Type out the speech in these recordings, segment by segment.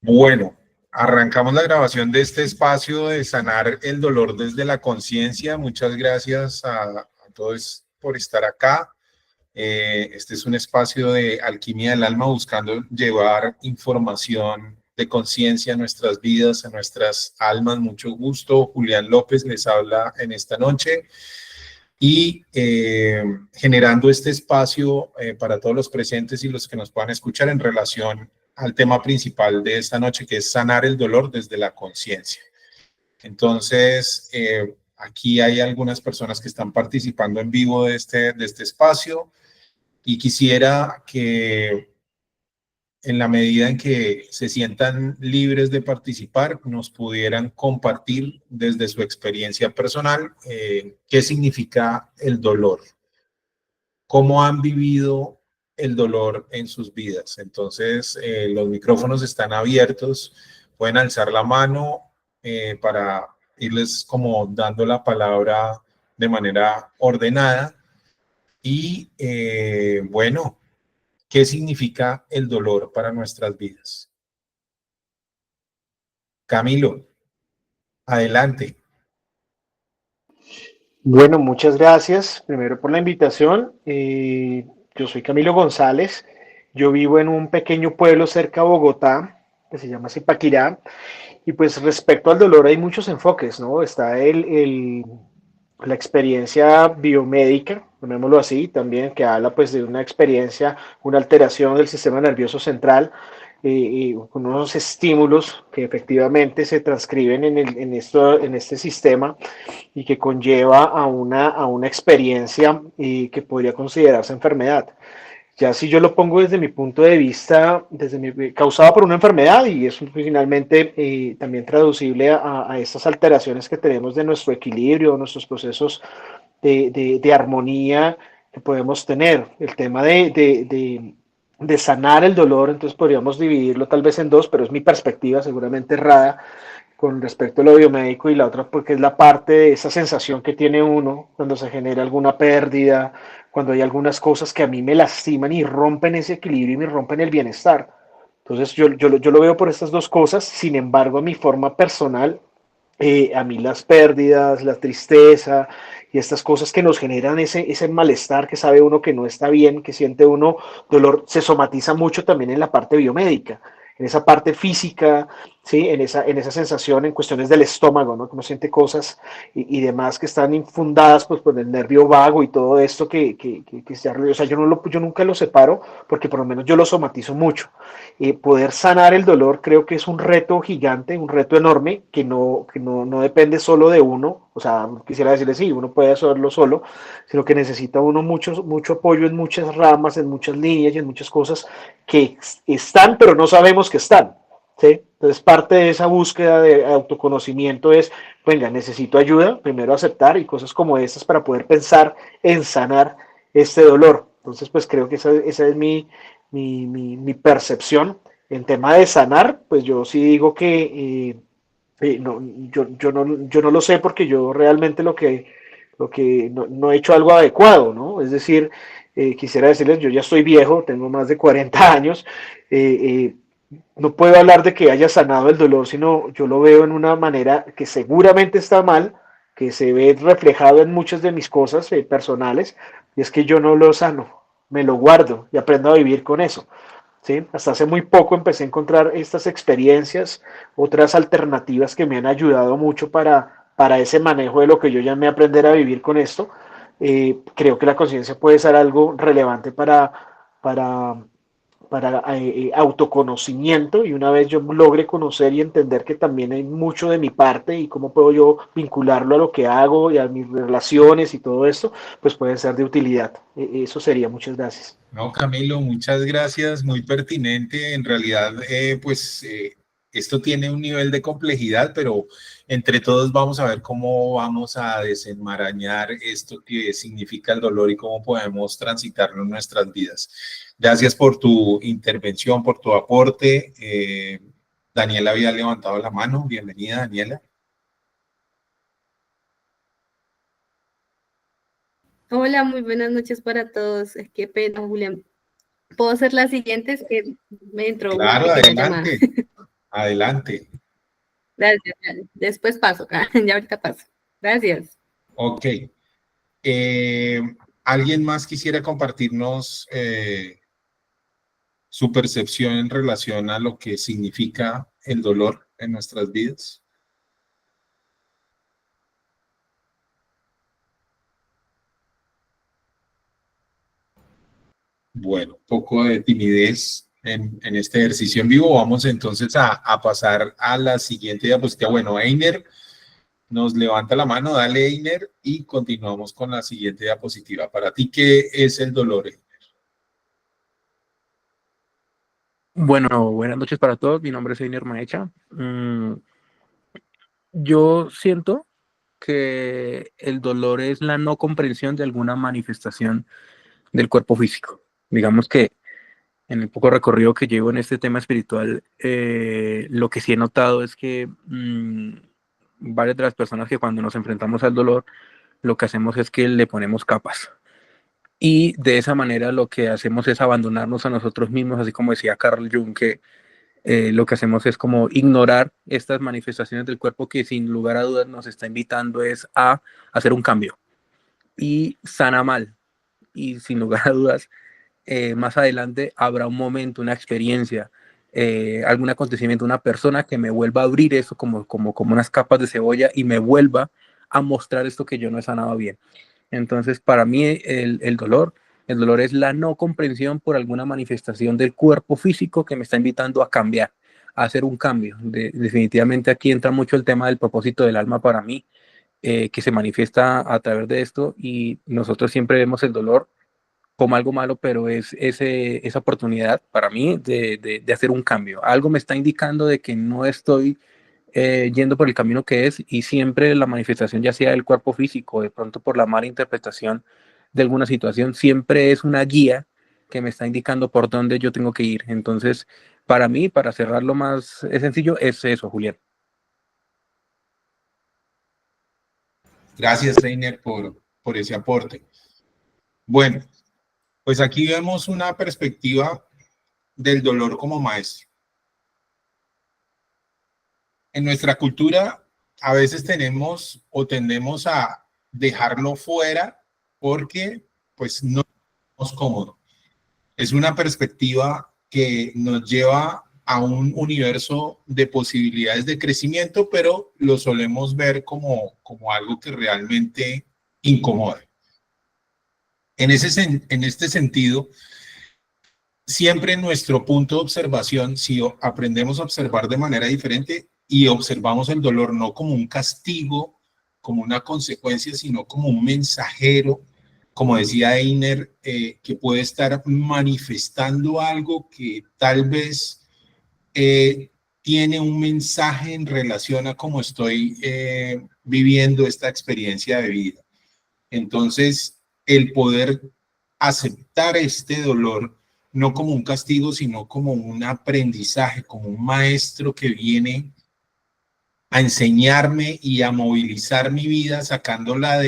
Bueno, arrancamos la grabación de este espacio de sanar el dolor desde la conciencia. Muchas gracias a todos por estar acá. Este es un espacio de alquimia del alma buscando llevar información de conciencia a nuestras vidas, a nuestras almas. Mucho gusto. Julián López les habla en esta noche y generando este espacio para todos los presentes y los que nos puedan escuchar en relación al tema principal de esta noche, que es sanar el dolor desde la conciencia. Entonces, aquí hay algunas personas que están participando en vivo de este espacio y quisiera que en la medida en que se sientan libres de participar, nos pudieran compartir desde su experiencia personal qué significa el dolor, cómo han vivido el dolor en sus vidas. Entonces, los micrófonos están abiertos, pueden alzar la mano para irles como dando la palabra de manera ordenada. Y bueno, ¿qué significa el dolor para nuestras vidas? Camilo, adelante. Bueno, muchas gracias primero por la invitación. Yo soy Camilo González. Yo vivo en un pequeño pueblo cerca de Bogotá que se llama Zipaquirá. Y pues respecto al dolor hay muchos enfoques, ¿no? Está la experiencia biomédica, llamémoslo así, también que habla pues de una experiencia, una alteración del sistema nervioso central, con unos estímulos que efectivamente se transcriben en este sistema y que conlleva a una experiencia que podría considerarse enfermedad. Ya si yo lo pongo desde mi punto de vista, causada por una enfermedad y es finalmente también traducible a estas alteraciones que tenemos de nuestro equilibrio, nuestros procesos de armonía que podemos tener. El tema de sanar el dolor, entonces podríamos dividirlo tal vez en dos, pero es mi perspectiva seguramente errada con respecto a lo biomédico y la otra porque es la parte de esa sensación que tiene uno cuando se genera alguna pérdida, cuando hay algunas cosas que a mí me lastiman y rompen ese equilibrio y me rompen el bienestar. Entonces yo lo veo por estas dos cosas, sin embargo a mi forma personal, a mí las pérdidas, la tristeza y estas cosas que nos generan ese malestar que sabe uno que no está bien, que siente uno dolor, se somatiza mucho también en la parte biomédica, en esa parte física, ¿sí? En esa sensación, en cuestiones del estómago, ¿no? Que uno siente cosas y demás que están infundadas pues, por el nervio vago y todo esto o sea, yo nunca lo separo porque por lo menos yo lo somatizo mucho. Poder sanar el dolor creo que es un reto gigante, un reto enorme no depende solo de uno, o sea, quisiera decirle sí, uno puede hacerlo solo, sino que necesita uno mucho apoyo en muchas ramas, en muchas líneas y en muchas cosas que están, pero no sabemos que están. ¿Sí? Entonces, parte de esa búsqueda de autoconocimiento es, venga, necesito ayuda, primero aceptar y cosas como estas para poder pensar en sanar este dolor. Entonces, pues creo que esa es mi percepción. En tema de sanar, pues yo sí digo que no, yo no lo sé porque yo realmente lo que no he hecho algo adecuado, ¿no? Es decir, quisiera decirles, yo ya estoy viejo, tengo más de 40 años, no puedo hablar de que haya sanado el dolor, sino yo lo veo en una manera que seguramente está mal, que se ve reflejado en muchas de mis cosas personales, y es que yo no lo sano, me lo guardo y aprendo a vivir con eso. ¿Sí? Hasta hace muy poco empecé a encontrar estas experiencias, otras alternativas que me han ayudado mucho para ese manejo de lo que yo llamé aprender a vivir con esto. Creo que la conciencia puede ser algo relevante para, para autoconocimiento y una vez yo logre conocer y entender que también hay mucho de mi parte y cómo puedo yo vincularlo a lo que hago y a mis relaciones y todo esto, pues puede ser de utilidad. Eso sería, muchas gracias. No, Camilo, muchas gracias, muy pertinente. En realidad, esto tiene un nivel de complejidad, pero entre todos vamos a ver cómo vamos a desenmarañar esto que significa el dolor y cómo podemos transitarlo en nuestras vidas. Gracias por tu intervención, por tu aporte. Daniela había levantado la mano. Bienvenida, Daniela. Hola, muy buenas noches para todos. Qué pena, Julián. ¿Puedo hacer la siguiente? Es que me entró una Claro, pequeña llamada. adelante. Adelante. Gracias, dale. Después paso. Ya ahorita paso. Gracias. Ok. ¿Alguien más quisiera compartirnos su percepción en relación a lo que significa el dolor en nuestras vidas? Bueno, poco de timidez en este ejercicio en vivo. Vamos entonces a pasar a la siguiente diapositiva. Bueno, Einer nos levanta la mano, dale Einer, y continuamos con la siguiente diapositiva. Para ti, ¿qué es el dolor? Bueno, buenas noches para todos. Mi nombre es Einer Maecha. Yo siento que el dolor es la no comprensión de alguna manifestación del cuerpo físico. Digamos que en el poco recorrido que llevo en este tema espiritual, lo que sí he notado es que varias de las personas que cuando nos enfrentamos al dolor, lo que hacemos es que le ponemos capas. Y de esa manera lo que hacemos es abandonarnos a nosotros mismos, así como decía Carl Jung, que lo que hacemos es como ignorar estas manifestaciones del cuerpo que sin lugar a dudas nos está invitando es a hacer un cambio. Y sana mal. Y sin lugar a dudas, más adelante habrá un momento, una experiencia, algún acontecimiento, una persona que me vuelva a abrir eso como unas capas de cebolla y me vuelva a mostrar esto que yo no he sanado bien. Entonces, para mí el dolor es la no comprensión por alguna manifestación del cuerpo físico que me está invitando a cambiar, a hacer un cambio. Definitivamente aquí entra mucho el tema del propósito del alma para mí, que se manifiesta a través de esto y nosotros siempre vemos el dolor como algo malo, pero es esa oportunidad para mí de hacer un cambio. Algo me está indicando de que no estoy yendo por el camino que es y siempre la manifestación, ya sea del cuerpo físico, de pronto por la mala interpretación de alguna situación, siempre es una guía que me está indicando por dónde yo tengo que ir. Entonces, para mí, para cerrarlo más sencillo, es eso, Julián. Gracias, Einer, por ese aporte. Bueno, pues aquí vemos una perspectiva del dolor como maestro. En nuestra cultura a veces tenemos o tendemos a dejarlo fuera porque pues no es cómodo. Es una perspectiva que nos lleva a un universo de posibilidades de crecimiento, pero lo solemos ver como algo que realmente incomoda. En este sentido, siempre nuestro punto de observación, si aprendemos a observar de manera diferente y observamos el dolor no como un castigo, como una consecuencia, sino como un mensajero, como decía Einer, que puede estar manifestando algo que tal vez tiene un mensaje en relación a cómo estoy viviendo esta experiencia de vida. Entonces, el poder aceptar este dolor no como un castigo, sino como un aprendizaje, como un maestro que viene a enseñarme y a movilizar mi vida, sacándola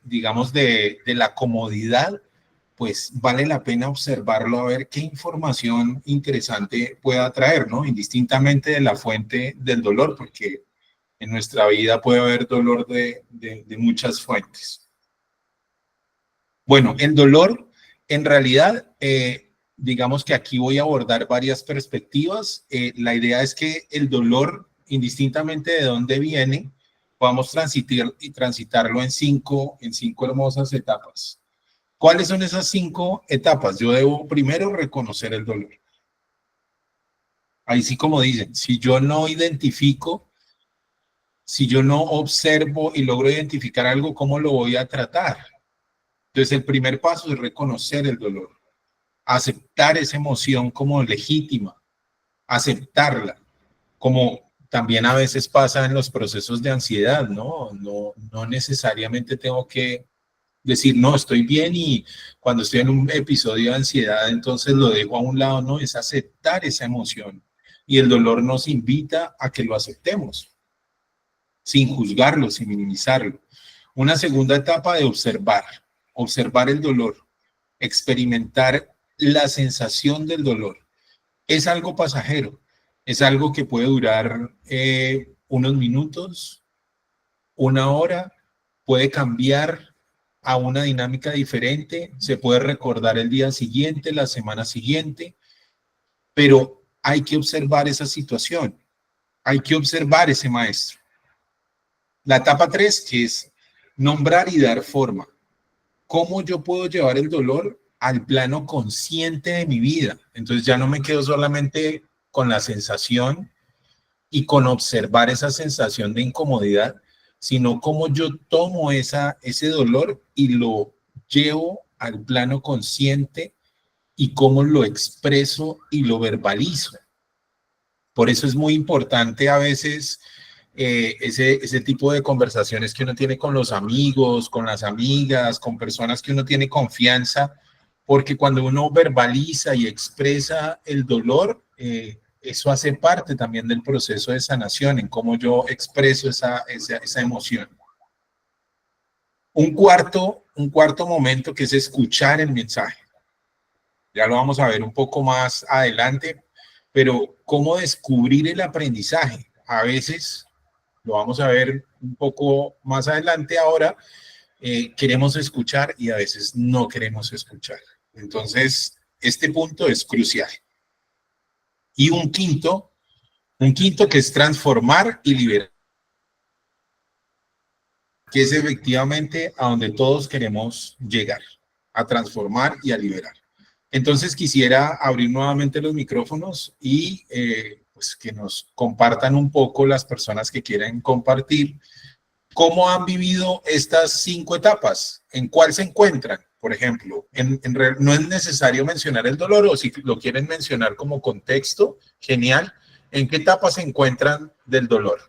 digamos, de la comodidad, pues vale la pena observarlo a ver qué información interesante pueda traer, ¿no? Indistintamente de la fuente del dolor, porque en nuestra vida puede haber dolor de muchas fuentes. Bueno, el dolor, en realidad, digamos que aquí voy a abordar varias perspectivas. La idea es que el dolor, indistintamente de dónde viene, vamos a transitarlo en cinco hermosas etapas. ¿Cuáles son esas 5 etapas? Yo debo primero reconocer el dolor. Ahí sí, como dicen, si yo no identifico, si yo no observo y logro identificar algo, ¿cómo lo voy a tratar? Entonces, el primer paso es reconocer el dolor, aceptar esa emoción como legítima, aceptarla, como también a veces pasa en los procesos de ansiedad, ¿no? No necesariamente tengo que decir, no, estoy bien y cuando estoy en un episodio de ansiedad, entonces lo dejo a un lado, no, es aceptar esa emoción. Y el dolor nos invita a que lo aceptemos, sin juzgarlo, sin minimizarlo. Una segunda etapa de observar el dolor, experimentar la sensación del dolor. Es algo pasajero. Es algo que puede durar unos minutos, una hora, puede cambiar a una dinámica diferente, se puede recordar el día siguiente, la semana siguiente, pero hay que observar esa situación, hay que observar ese maestro. La etapa 3, que es nombrar y dar forma. ¿Cómo yo puedo llevar el dolor al plano consciente de mi vida? Entonces ya no me quedo solamente con la sensación y con observar esa sensación de incomodidad, sino cómo yo tomo ese dolor y lo llevo al plano consciente y cómo lo expreso y lo verbalizo. Por eso es muy importante a veces ese tipo de conversaciones que uno tiene con los amigos, con las amigas, con personas que uno tiene confianza, porque cuando uno verbaliza y expresa el dolor, eso hace parte también del proceso de sanación, en cómo yo expreso esa emoción. Un cuarto momento que es escuchar el mensaje. Ya lo vamos a ver un poco más adelante, pero cómo descubrir el aprendizaje. A veces, lo vamos a ver un poco más adelante ahora, queremos escuchar y a veces no queremos escuchar. Entonces, este punto es crucial. Y un quinto que es transformar y liberar, que es efectivamente a donde todos queremos llegar, a transformar y a liberar. Entonces quisiera abrir nuevamente los micrófonos y pues que nos compartan un poco las personas que quieren compartir cómo han vivido estas 5 etapas, en cuál se encuentran. Por ejemplo, no es necesario mencionar el dolor, o si lo quieren mencionar como contexto, genial. ¿En qué etapa se encuentran del dolor?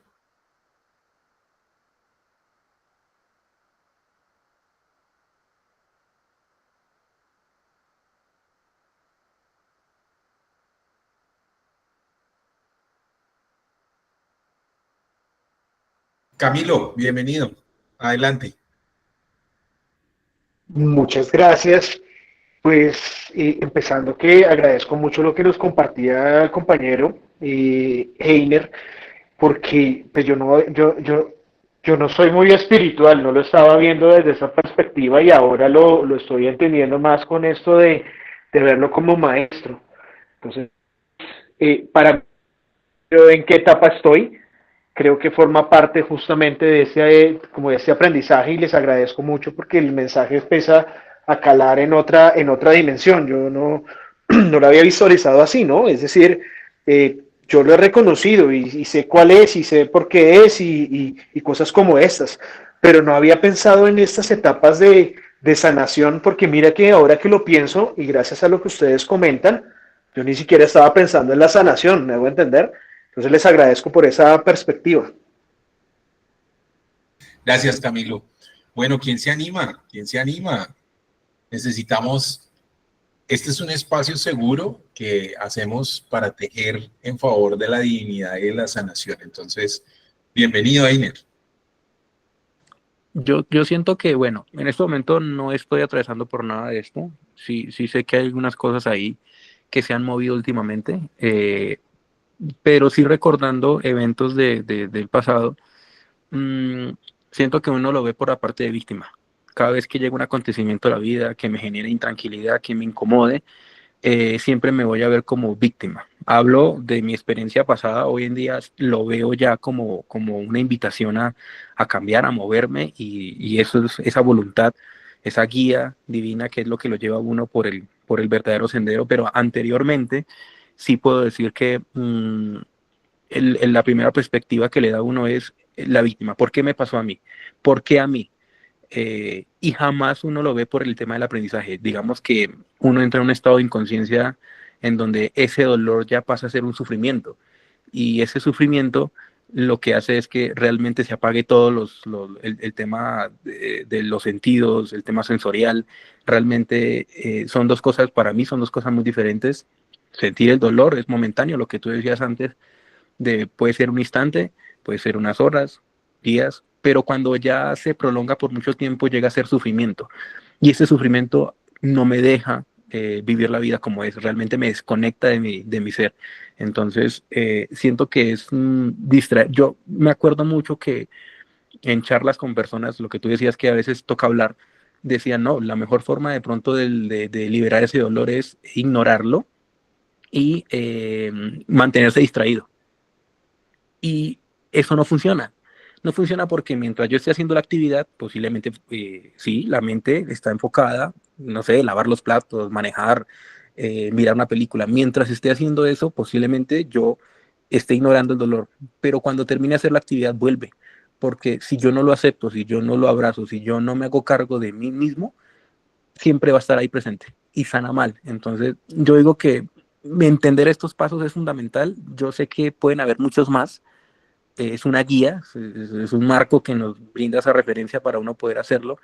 Camilo, bienvenido. Adelante. Muchas gracias. Pues empezando que agradezco mucho lo que nos compartía el compañero Heiner, porque pues yo no soy muy espiritual, no lo estaba viendo desde esa perspectiva y ahora lo estoy entendiendo más con esto de verlo como maestro. Entonces, para mí, ¿en qué etapa estoy? Creo que forma parte justamente de como de ese aprendizaje y les agradezco mucho porque el mensaje empieza a calar en otra dimensión. Yo no lo había visualizado así, ¿no? Es decir, yo lo he reconocido y sé cuál es y sé por qué es y cosas como estas, pero no había pensado en estas etapas de sanación porque mira que ahora que lo pienso y gracias a lo que ustedes comentan, yo ni siquiera estaba pensando en la sanación, ¿me hago entender? Entonces les agradezco por esa perspectiva. Gracias, Camilo. Bueno, ¿quién se anima? ¿Quién se anima? Necesitamos, este es un espacio seguro que hacemos para tejer en favor de la dignidad y de la sanación. Entonces, bienvenido, Einer. Yo siento que, bueno, en este momento no estoy atravesando por nada de esto. Sí sé que hay algunas cosas ahí que se han movido últimamente, pero sí recordando eventos del pasado, siento que uno lo ve por la parte de víctima. Cada vez que llega un acontecimiento a la vida que me genere intranquilidad, que me incomode, siempre me voy a ver como víctima. Hablo de mi experiencia pasada, hoy en día lo veo ya como una invitación a cambiar, a moverme y eso es esa voluntad, esa guía divina que es lo que lo lleva a uno por el verdadero sendero, pero anteriormente sí puedo decir que la primera perspectiva que le da a uno es la víctima. ¿Por qué me pasó a mí? ¿Por qué a mí? Y jamás uno lo ve por el tema del aprendizaje. Digamos que uno entra en un estado de inconsciencia en donde ese dolor ya pasa a ser un sufrimiento. Y ese sufrimiento lo que hace es que realmente se apague todo el tema de los sentidos, el tema sensorial. Realmente son dos cosas, para mí son dos cosas muy diferentes. Sentir el dolor es momentáneo, lo que tú decías antes, puede ser un instante, puede ser unas horas, días, pero cuando ya se prolonga por mucho tiempo llega a ser sufrimiento. Y ese sufrimiento no me deja vivir la vida como es, realmente me desconecta de mi ser. Entonces, siento que es yo me acuerdo mucho que en charlas con personas, lo que tú decías que a veces toca hablar, decían, no, la mejor forma de pronto de liberar ese dolor es ignorarlo y mantenerse distraído. Y eso no funciona. No funciona porque mientras yo esté haciendo la actividad, posiblemente sí, la mente está enfocada, no sé, lavar los platos, manejar, mirar una película. Mientras esté haciendo eso, posiblemente yo esté ignorando el dolor. Pero cuando termine de hacer la actividad, vuelve. Porque si yo no lo acepto, si yo no lo abrazo, si yo no me hago cargo de mí mismo, siempre va a estar ahí presente y sana mal. Entonces, yo digo que entender estos pasos es fundamental. Yo sé que pueden haber muchos más, es una guía, es un marco que nos brinda esa referencia para uno poder hacerlo,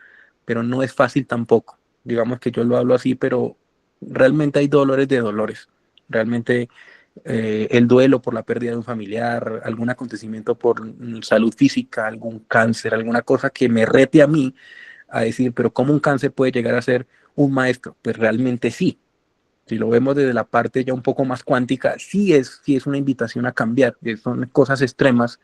pero no es fácil tampoco. Digamos que yo lo hablo así, pero realmente hay dolores de dolores. Realmente el duelo por la pérdida de un familiar, algún acontecimiento por salud física, algún cáncer, alguna cosa que me rete a mí a decir, pero ¿cómo un cáncer puede llegar a ser un maestro? Pues realmente sí. Si lo vemos desde la parte ya un poco más cuántica, sí es una invitación a cambiar. Son cosas extremas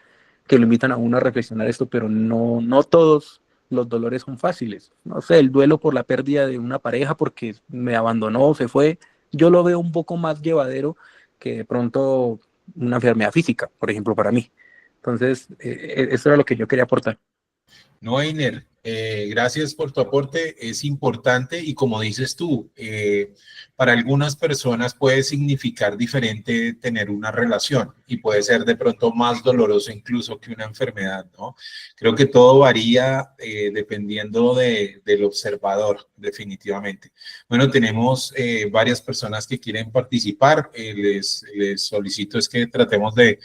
que lo invitan a uno a reflexionar esto, pero no todos los dolores son fáciles. No sé, el duelo por la pérdida de una pareja porque me abandonó, se fue, yo lo veo un poco más llevadero que de pronto una enfermedad física, por ejemplo, para mí. Entonces, eso era lo que yo quería aportar. No, Einer, gracias por tu aporte, es importante y como dices tú, para algunas personas puede significar diferente tener una relación y puede ser de pronto más doloroso incluso que una enfermedad, ¿no? Creo que todo varía dependiendo del observador, definitivamente. Bueno, tenemos varias personas que quieren participar, les solicito es que tratemos de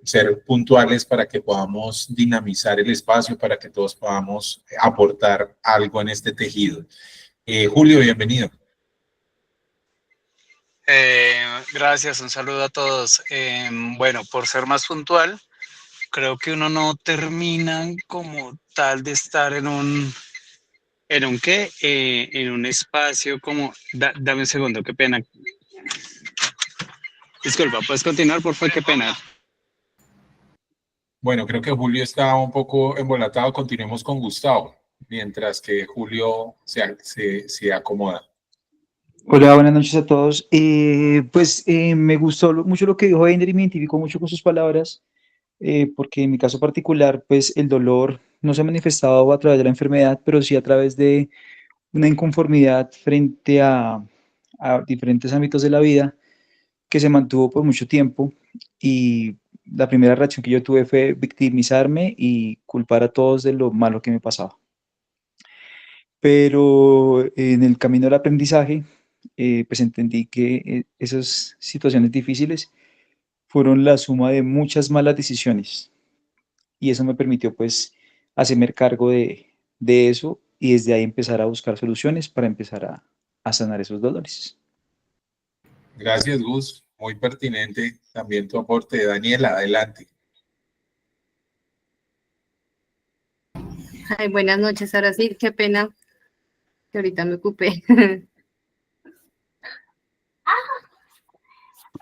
ser puntuales para que podamos dinamizar el espacio, para que todos podamos aportar algo en este tejido. Julio, bienvenido. Gracias, un saludo a todos. Bueno, por ser más puntual, creo que uno no termina como tal de estar ¿en un qué? En un espacio como, dame un segundo, qué pena. Disculpa, ¿puedes continuar, por favor? Qué pena. Bueno, creo que Julio está un poco embolatado. Continuemos con Gustavo, mientras que Julio se acomoda. Hola, buenas noches a todos. Me gustó mucho lo que dijo Ender y me identifico mucho con sus palabras, porque en mi caso particular, pues el dolor no se ha manifestado a través de la enfermedad, pero sí a través de una inconformidad frente a diferentes ámbitos de la vida que se mantuvo por mucho tiempo. Y la primera reacción que yo tuve fue victimizarme y culpar a todos de lo malo que me pasaba. Pero en el camino del aprendizaje, pues entendí que esas situaciones difíciles fueron la suma de muchas malas decisiones y eso me permitió pues hacerme cargo de eso y desde ahí empezar a buscar soluciones para empezar a sanar esos dolores. Gracias, Gus. Muy pertinente también tu aporte. Daniela, adelante. Ay, buenas noches, ahora sí, qué pena que ahorita me ocupé. Bueno,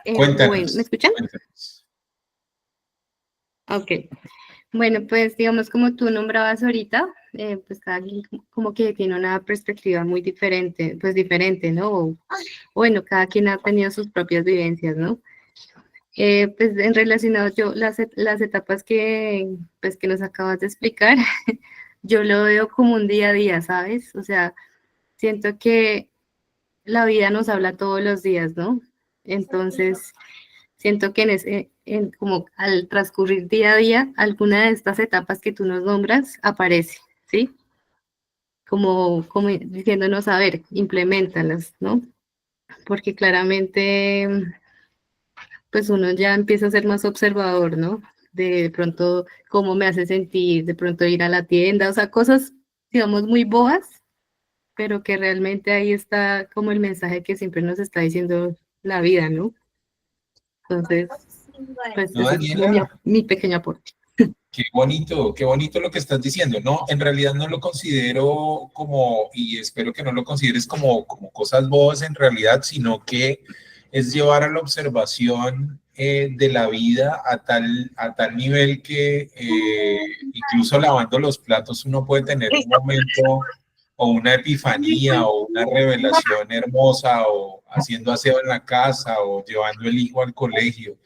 ¿me Cuéntanos, escuchan? cuéntanos. Ok. Bueno, pues digamos como tú nombrabas ahorita, pues cada quien como que tiene una perspectiva muy diferente, pues diferente, ¿no? Bueno, cada quien ha tenido sus propias vivencias, ¿no? Pues en relacionado yo, las etapas pues, que nos acabas de explicar, yo lo veo como un día a día, ¿sabes? O sea, siento que la vida nos habla todos los días, ¿no? Entonces, siento que como al transcurrir día a día, alguna de estas etapas que tú nos nombras aparece, ¿sí? Como diciéndonos, a ver, implementalas, ¿no? Porque claramente, pues uno ya empieza a ser más observador, ¿no? De pronto, cómo me hace sentir, de pronto ir a la tienda, o sea, cosas, digamos, muy bobas, pero que realmente ahí está como el mensaje que siempre nos está diciendo la vida, ¿no? Entonces, pues No, ese es como mi Daniela, mi pequeño aporte. qué bonito lo que estás diciendo. No, en realidad no lo considero como, y espero que no lo consideres como cosas bobas en realidad, sino que es llevar a la observación de la vida a tal nivel que incluso lavando los platos uno puede tener un momento o una epifanía o una revelación hermosa o haciendo aseo en la casa o llevando el hijo al colegio.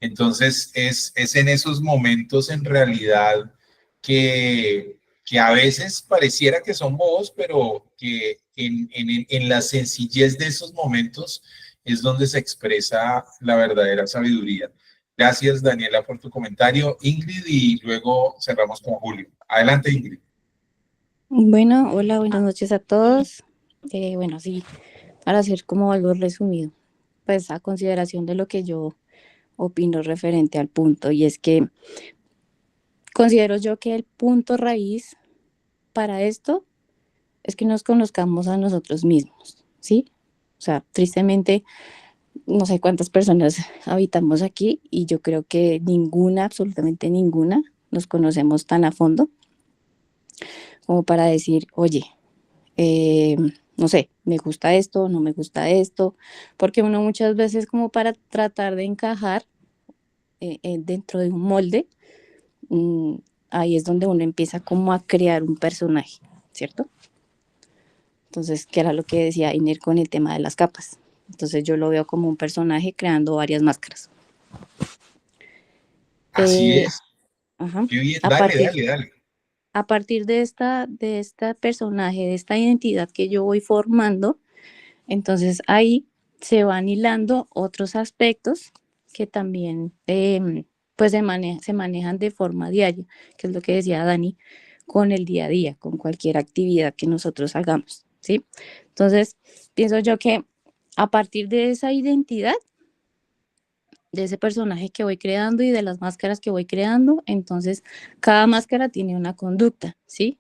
Entonces, es en esos momentos en realidad que a veces pareciera que son bobos, pero que en la sencillez de esos momentos es donde se expresa la verdadera sabiduría. Gracias, Daniela, por tu comentario. Ingrid, y luego cerramos con Julio. Adelante, Ingrid. Bueno, hola, buenas noches a todos. Bueno, sí, para hacer como algo resumido, pues a consideración de lo que yo opino referente al punto, y es que considero yo que el punto raíz para esto es que nos conozcamos a nosotros mismos, ¿sí? O sea, tristemente, no sé cuántas personas habitamos aquí y yo creo que ninguna, absolutamente ninguna, nos conocemos tan a fondo como para decir, oye, eh, no sé, me gusta esto, no me gusta esto, porque uno muchas veces como para tratar de encajar dentro de un molde, mm, ahí es donde uno empieza como a crear un personaje, ¿cierto? Entonces, que era lo que decía Iner con el tema de las capas. Entonces yo lo veo como un personaje creando varias máscaras. Así Eh, es. ajá. Qué bien. A Dale, partir, dale, dale. a partir de esta personaje, de esta identidad que yo voy formando, entonces ahí se van hilando otros aspectos que también pues se manejan de forma diaria, que es lo que decía Dani, con el día a día, con cualquier actividad que nosotros hagamos, ¿sí? Entonces, pienso yo que a partir de esa identidad, de ese personaje que voy creando y de las máscaras que voy creando, entonces cada máscara tiene una conducta, ¿sí?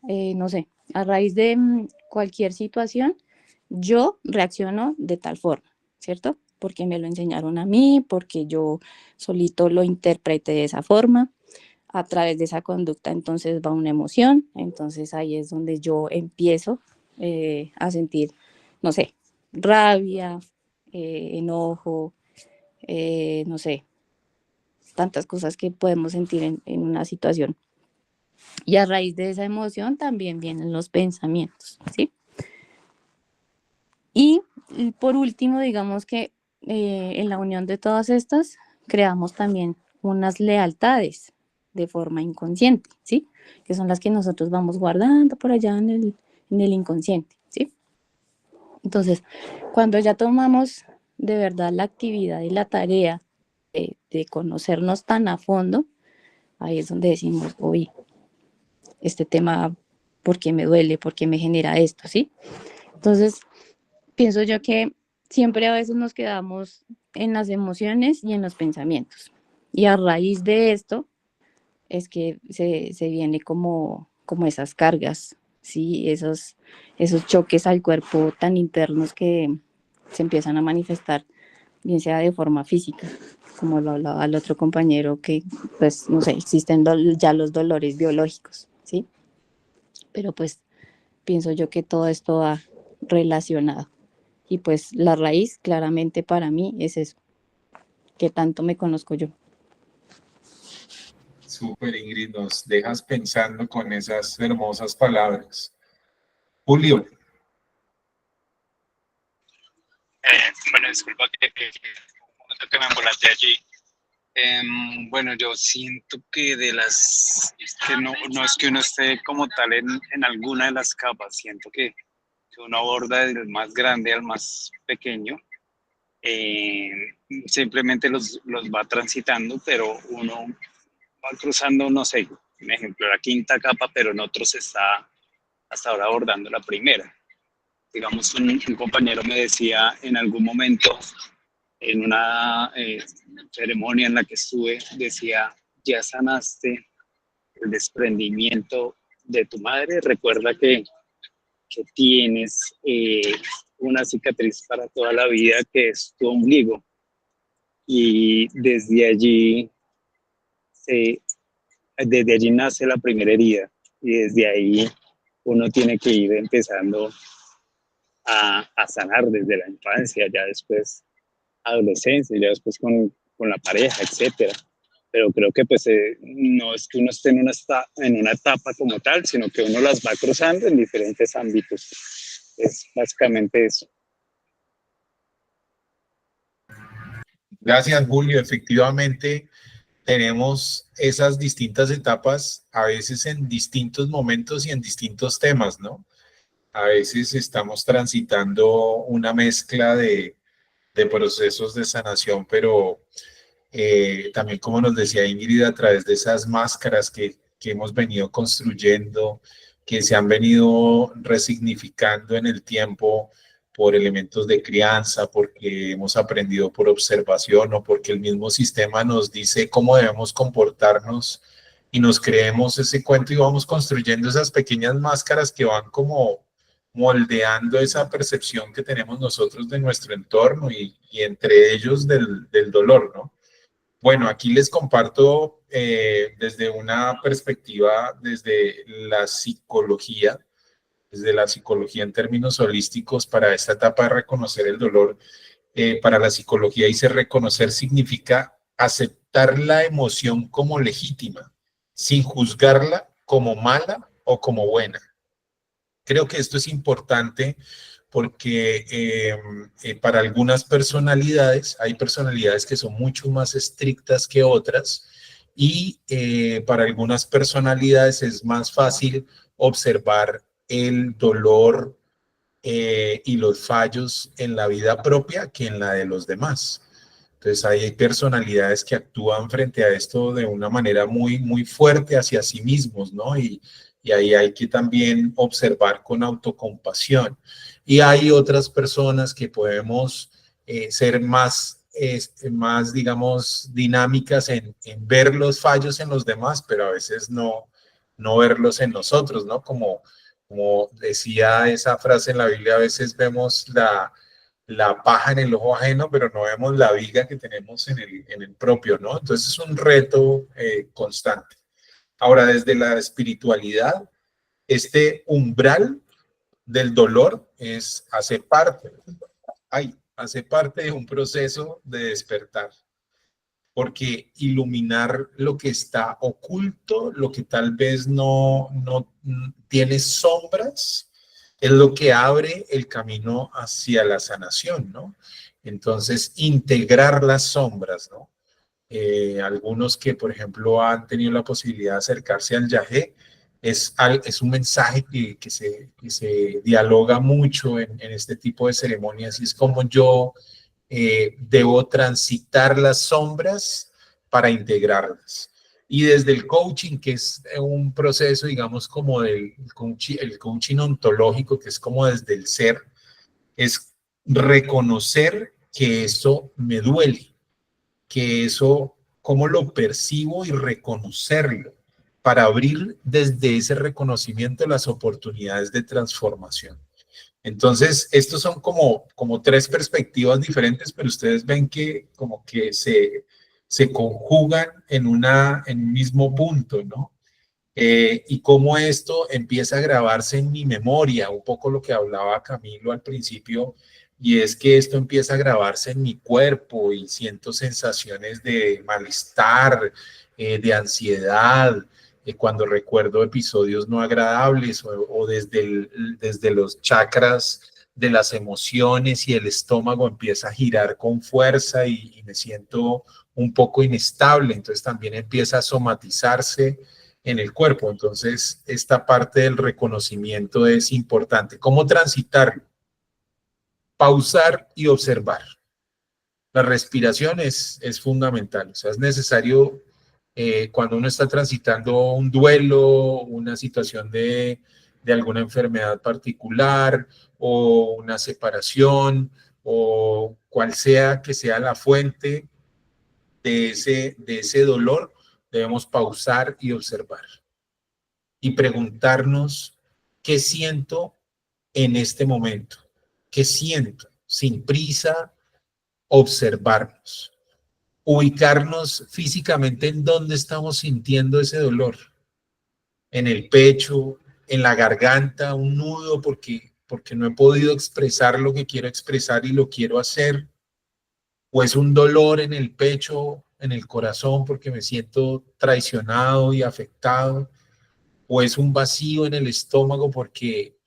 No sé, a raíz de cualquier situación, yo reacciono de tal forma, ¿cierto? Porque me lo enseñaron a mí, porque yo solito lo interpreté de esa forma, a través de esa conducta entonces va una emoción, entonces ahí es donde yo empiezo a sentir, no sé, rabia, enojo, no sé, tantas cosas que podemos sentir en una situación. Y a raíz de esa emoción también vienen los pensamientos, ¿sí? Y por último, digamos que en la unión de todas estas, creamos también unas lealtades de forma inconsciente, ¿sí? Que son las que nosotros vamos guardando por allá en el inconsciente, ¿sí? Entonces, cuando ya tomamos de verdad la actividad y la tarea de conocernos tan a fondo, ahí es donde decimos, oye, este tema, ¿por qué me duele? ¿Por qué me genera esto? ¿Sí? Entonces, pienso yo que siempre a veces nos quedamos en las emociones y en los pensamientos. Y a raíz de esto es que se viene como esas cargas, ¿sí? Esos choques al cuerpo tan internos que se empiezan a manifestar, bien sea de forma física, como lo hablaba el otro compañero, que pues, no sé, existen ya los dolores biológicos, ¿sí? Pero pues pienso yo que todo esto va relacionado. Y pues la raíz claramente para mí es eso, que tanto me conozco yo. Súper, Ingrid, nos dejas pensando con esas hermosas palabras. Julio. Bueno, disculpa que me embolaté allí. Bueno, yo siento que que no es que uno esté como tal en alguna de las capas, siento que uno aborda desde el más grande al más pequeño, eh, simplemente los va transitando, pero uno va cruzando, no sé, un ejemplo, la quinta capa, pero en otros está hasta ahora abordando la primera. Digamos, un compañero me decía en algún momento, en una ceremonia en la que estuve, decía, ya sanaste el desprendimiento de tu madre, recuerda que tienes una cicatriz para toda la vida que es tu ombligo. Y desde allí se desde allí nace la primera herida y desde ahí uno tiene que ir empezando a sanar desde la infancia, ya después adolescencia, ya después con la pareja, etcétera. Pero creo que pues no es que uno esté en una etapa como tal, sino que uno las va cruzando en diferentes ámbitos. Es básicamente eso. Gracias, Julio. Efectivamente, tenemos esas distintas etapas, a veces en distintos momentos y en distintos temas, ¿no? A veces estamos transitando una mezcla de procesos de sanación, pero también, como nos decía Ingrid, a través de esas máscaras que hemos venido construyendo, que se han venido resignificando en el tiempo por elementos de crianza, porque hemos aprendido por observación o porque el mismo sistema nos dice cómo debemos comportarnos y nos creemos ese cuento y vamos construyendo esas pequeñas máscaras que van como moldeando esa percepción que tenemos nosotros de nuestro entorno y entre ellos del dolor, ¿no? Bueno, aquí les comparto desde una perspectiva, desde la psicología en términos holísticos para esta etapa de reconocer el dolor. Para la psicología dice reconocer significa aceptar la emoción como legítima, sin juzgarla como mala o como buena. Creo que esto es importante porque para algunas personalidades, hay personalidades que son mucho más estrictas que otras y para algunas personalidades es más fácil observar el dolor y los fallos en la vida propia que en la de los demás. Entonces hay personalidades que actúan frente a esto de una manera muy, muy fuerte hacia sí mismos, ¿no? Y ahí hay que también observar con autocompasión. Y hay otras personas que podemos ser más, digamos, dinámicas en ver los fallos en los demás, pero a veces no verlos en nosotros, ¿no? Como decía esa frase en la Biblia, a veces vemos la paja en el ojo ajeno, pero no vemos la viga que tenemos en el propio, ¿no? Entonces es un reto constante. Ahora, desde la espiritualidad, este umbral del dolor hace parte de un proceso de despertar, porque iluminar lo que está oculto, lo que tal vez no tiene sombras, es lo que abre el camino hacia la sanación, ¿no? Entonces, integrar las sombras, ¿no? Algunos que, por ejemplo, han tenido la posibilidad de acercarse al yagé, es un mensaje que se dialoga mucho en este tipo de ceremonias y es como yo debo transitar las sombras para integrarlas. Y desde el coaching, que es un proceso, digamos, como el coaching ontológico, que es como desde el ser, es reconocer que eso me duele, que eso, cómo lo percibo y reconocerlo, para abrir desde ese reconocimiento las oportunidades de transformación. Entonces, estos son como tres perspectivas diferentes, pero ustedes ven que como que se conjugan en un mismo punto, ¿no? Y cómo esto empieza a grabarse en mi memoria, un poco lo que hablaba Camilo al principio, y es que esto empieza a grabarse en mi cuerpo y siento sensaciones de malestar, de ansiedad, cuando recuerdo episodios no agradables o desde los chakras de las emociones y el estómago empieza a girar con fuerza y me siento un poco inestable, entonces también empieza a somatizarse en el cuerpo. Entonces, esta parte del reconocimiento es importante. ¿Cómo transitarlo? Pausar y observar. La respiración es fundamental. O sea, es necesario cuando uno está transitando un duelo, una situación de alguna enfermedad particular o una separación o cual sea que sea la fuente de ese dolor, debemos pausar y observar y preguntarnos qué siento en este momento, qué siento, sin prisa, observarnos. ubicarnos físicamente en dónde estamos sintiendo ese dolor. En el pecho, en la garganta, un nudo porque no he podido expresar lo que quiero expresar y lo quiero hacer. O es un dolor en el pecho, en el corazón porque me siento traicionado y afectado. O es un vacío en el estómago porque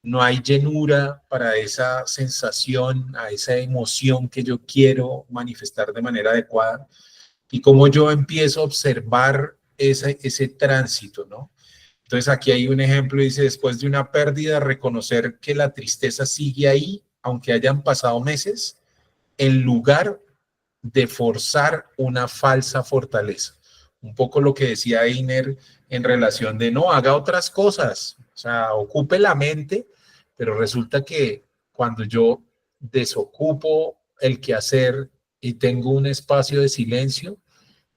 no hay llenura para esa sensación, a esa emoción que yo quiero manifestar de manera adecuada. Y cómo yo empiezo a observar ese tránsito, ¿no? Entonces aquí hay un ejemplo, dice, después de una pérdida, reconocer que la tristeza sigue ahí, aunque hayan pasado meses, en lugar de forzar una falsa fortaleza. Un poco lo que decía Einer en relación de no, haga otras cosas, o sea, ocupe la mente, pero resulta que cuando yo desocupo el quehacer y tengo un espacio de silencio,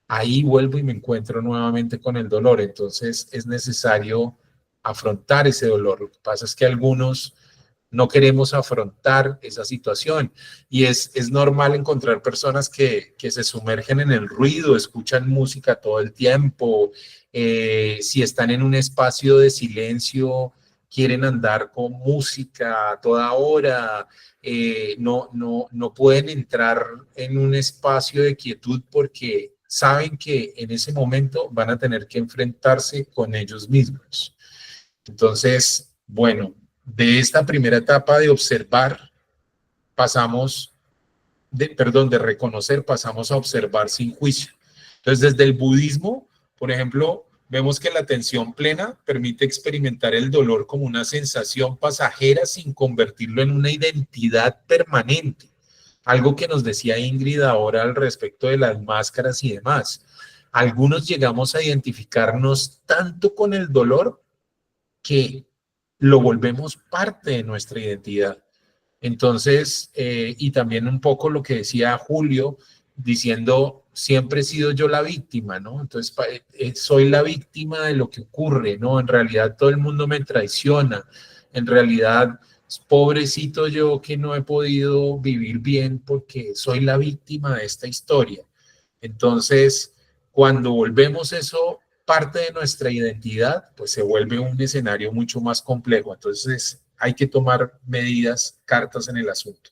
ahí vuelvo y me encuentro nuevamente con el dolor. Entonces es necesario afrontar ese dolor. Lo que pasa es que algunos no queremos afrontar esa situación y es normal encontrar personas que se sumergen en el ruido, escuchan música todo el tiempo, si están en un espacio de silencio, quieren andar con música a toda hora, no pueden entrar en un espacio de quietud porque saben que en ese momento van a tener que enfrentarse con ellos mismos. Entonces, bueno, de esta primera etapa de observar, pasamos, de reconocer, pasamos a observar sin juicio. Entonces, desde el budismo, por ejemplo, vemos que la atención plena permite experimentar el dolor como una sensación pasajera sin convertirlo en una identidad permanente. Algo que nos decía Ingrid ahora al respecto de las máscaras y demás. Algunos llegamos a identificarnos tanto con el dolor que lo volvemos parte de nuestra identidad. Entonces, y también un poco lo que decía Julio, diciendo, siempre he sido yo la víctima, ¿no? Entonces, soy la víctima de lo que ocurre, ¿no? En realidad todo el mundo me traiciona, en realidad, pobrecito yo que no he podido vivir bien porque soy la víctima de esta historia. Entonces, cuando volvemos eso parte de nuestra identidad, pues se vuelve un escenario mucho más complejo. Entonces hay que tomar medidas, cartas en el asunto.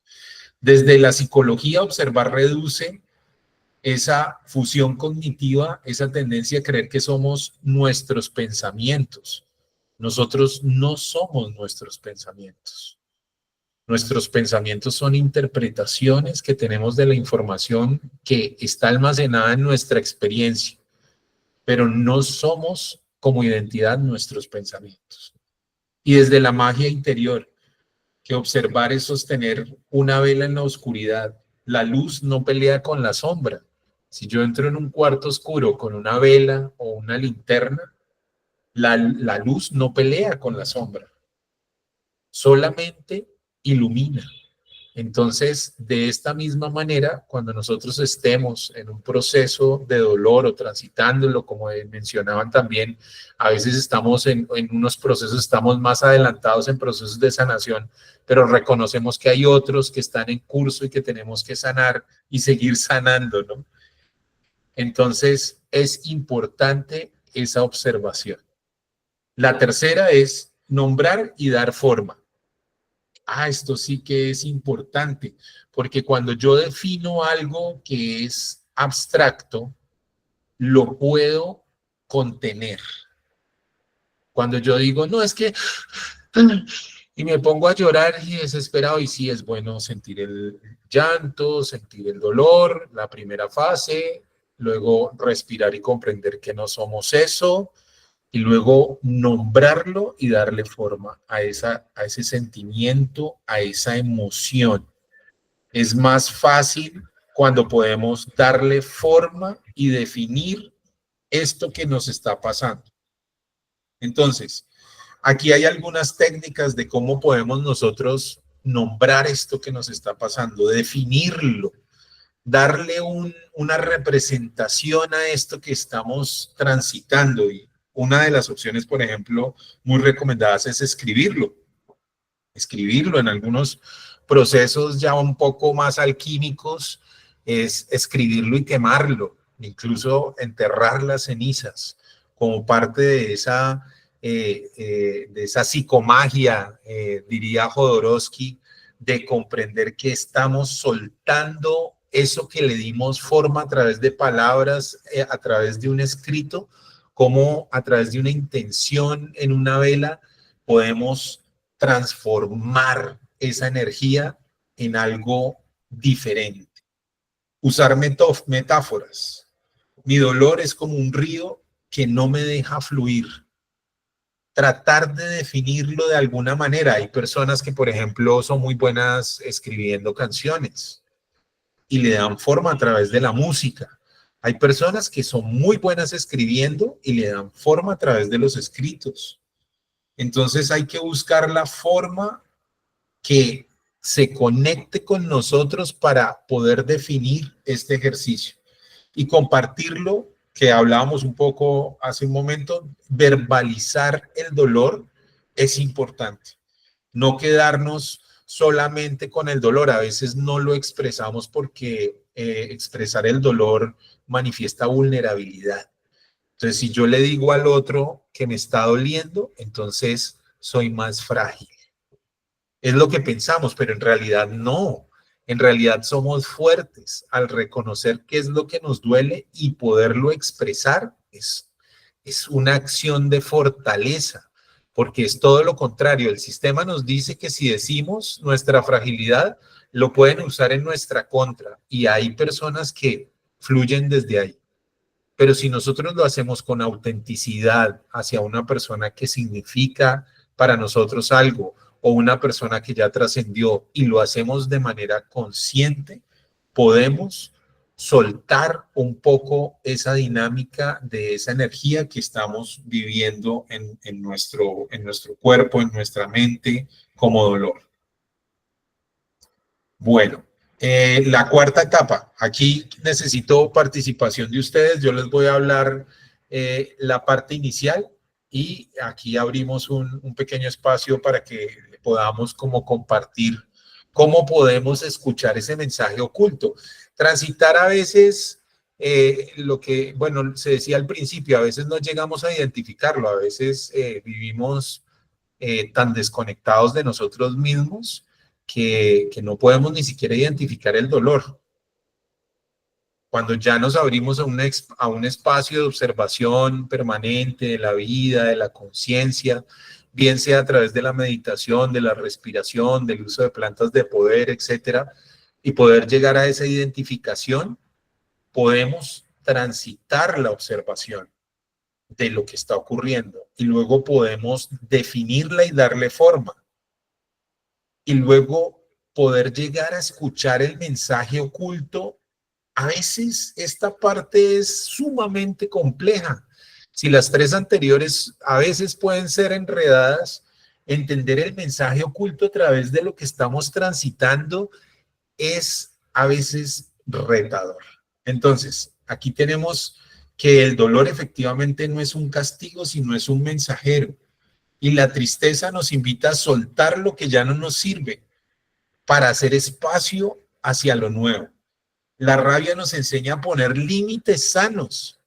Desde la psicología, observar reduce esa fusión cognitiva, esa tendencia a creer que somos nuestros pensamientos. Nosotros no somos nuestros pensamientos. Nuestros pensamientos son interpretaciones que tenemos de la información que está almacenada en nuestra experiencia, pero no somos como identidad nuestros pensamientos. Y desde la magia interior, que observar es sostener una vela en la oscuridad. La luz no pelea con la sombra. Si yo entro en un cuarto oscuro con una vela o una linterna, la luz no pelea con la sombra, solamente ilumina. Entonces, de esta misma manera, cuando nosotros estemos en un proceso de dolor o transitándolo, como mencionaban también, a veces estamos en unos procesos, estamos más adelantados en procesos de sanación, pero reconocemos que hay otros que están en curso y que tenemos que sanar y seguir sanando, ¿no? Entonces, es importante esa observación. La tercera es nombrar y dar forma. Esto sí que es importante, porque cuando yo defino algo que es abstracto, lo puedo contener. Cuando yo digo, no, es que, y me pongo a llorar y desesperado, y sí es bueno sentir el llanto, sentir el dolor, la primera fase, luego respirar y comprender que no somos eso, y luego nombrarlo y darle forma a ese sentimiento, a esa emoción. Es más fácil cuando podemos darle forma y definir esto que nos está pasando. Entonces, aquí hay algunas técnicas de cómo podemos nosotros nombrar esto que nos está pasando, definirlo, darle una representación a esto que estamos transitando. Y una de las opciones, por ejemplo, muy recomendadas es escribirlo. Escribirlo en algunos procesos ya un poco más alquímicos, es escribirlo y quemarlo, incluso enterrar las cenizas, como parte de esa psicomagia, diría Jodorowsky, de comprender que estamos soltando eso que le dimos forma a través de palabras, a través de un escrito, como a través de una intención en una vela podemos transformar esa energía en algo diferente. Usar metáforas. Mi dolor es como un río que no me deja fluir. Tratar de definirlo de alguna manera. Hay personas que, por ejemplo, son muy buenas escribiendo canciones y le dan forma a través de la música. Hay personas que son muy buenas escribiendo y le dan forma a través de los escritos. Entonces hay que buscar la forma que se conecte con nosotros para poder definir este ejercicio y compartirlo, que hablábamos un poco hace un momento. Verbalizar el dolor es importante. No quedarnos solamente con el dolor. A veces no lo expresamos porque expresar el dolor manifiesta vulnerabilidad. Entonces, si yo le digo al otro que me está doliendo, entonces soy más frágil. Es lo que pensamos, pero en realidad no. En realidad somos fuertes al reconocer qué es lo que nos duele y poderlo expresar. Es una acción de fortaleza, porque es todo lo contrario. El sistema nos dice que si decimos nuestra fragilidad, lo pueden usar en nuestra contra, y hay personas que fluyen desde ahí. Pero si nosotros lo hacemos con autenticidad hacia una persona que significa para nosotros algo, o una persona que ya trascendió, y lo hacemos de manera consciente, podemos soltar un poco esa dinámica de esa energía que estamos viviendo en nuestro cuerpo, en nuestra mente, como dolor. Bueno, la cuarta etapa. Aquí necesito participación de ustedes. Yo les voy a hablar la parte inicial, y aquí abrimos un pequeño espacio para que podamos como compartir cómo podemos escuchar ese mensaje oculto. Transitar a veces lo que, bueno, se decía al principio, a veces no llegamos a identificarlo, a veces vivimos tan desconectados de nosotros mismos que no podemos ni siquiera identificar el dolor. Cuando ya nos abrimos a un espacio de observación permanente de la vida, de la conciencia, bien sea a través de la meditación, de la respiración, del uso de plantas de poder, etcétera, y poder llegar a esa identificación, podemos transitar la observación de lo que está ocurriendo, y luego podemos definirla y darle forma, y luego poder llegar a escuchar el mensaje oculto. A veces esta parte es sumamente compleja. Si las tres anteriores a veces pueden ser enredadas, entender el mensaje oculto a través de lo que estamos transitando es a veces retador. Entonces, aquí tenemos que el dolor efectivamente no es un castigo, sino es un mensajero. Y la tristeza nos invita a soltar lo que ya no nos sirve para hacer espacio hacia lo nuevo. La rabia nos enseña a poner límites sanos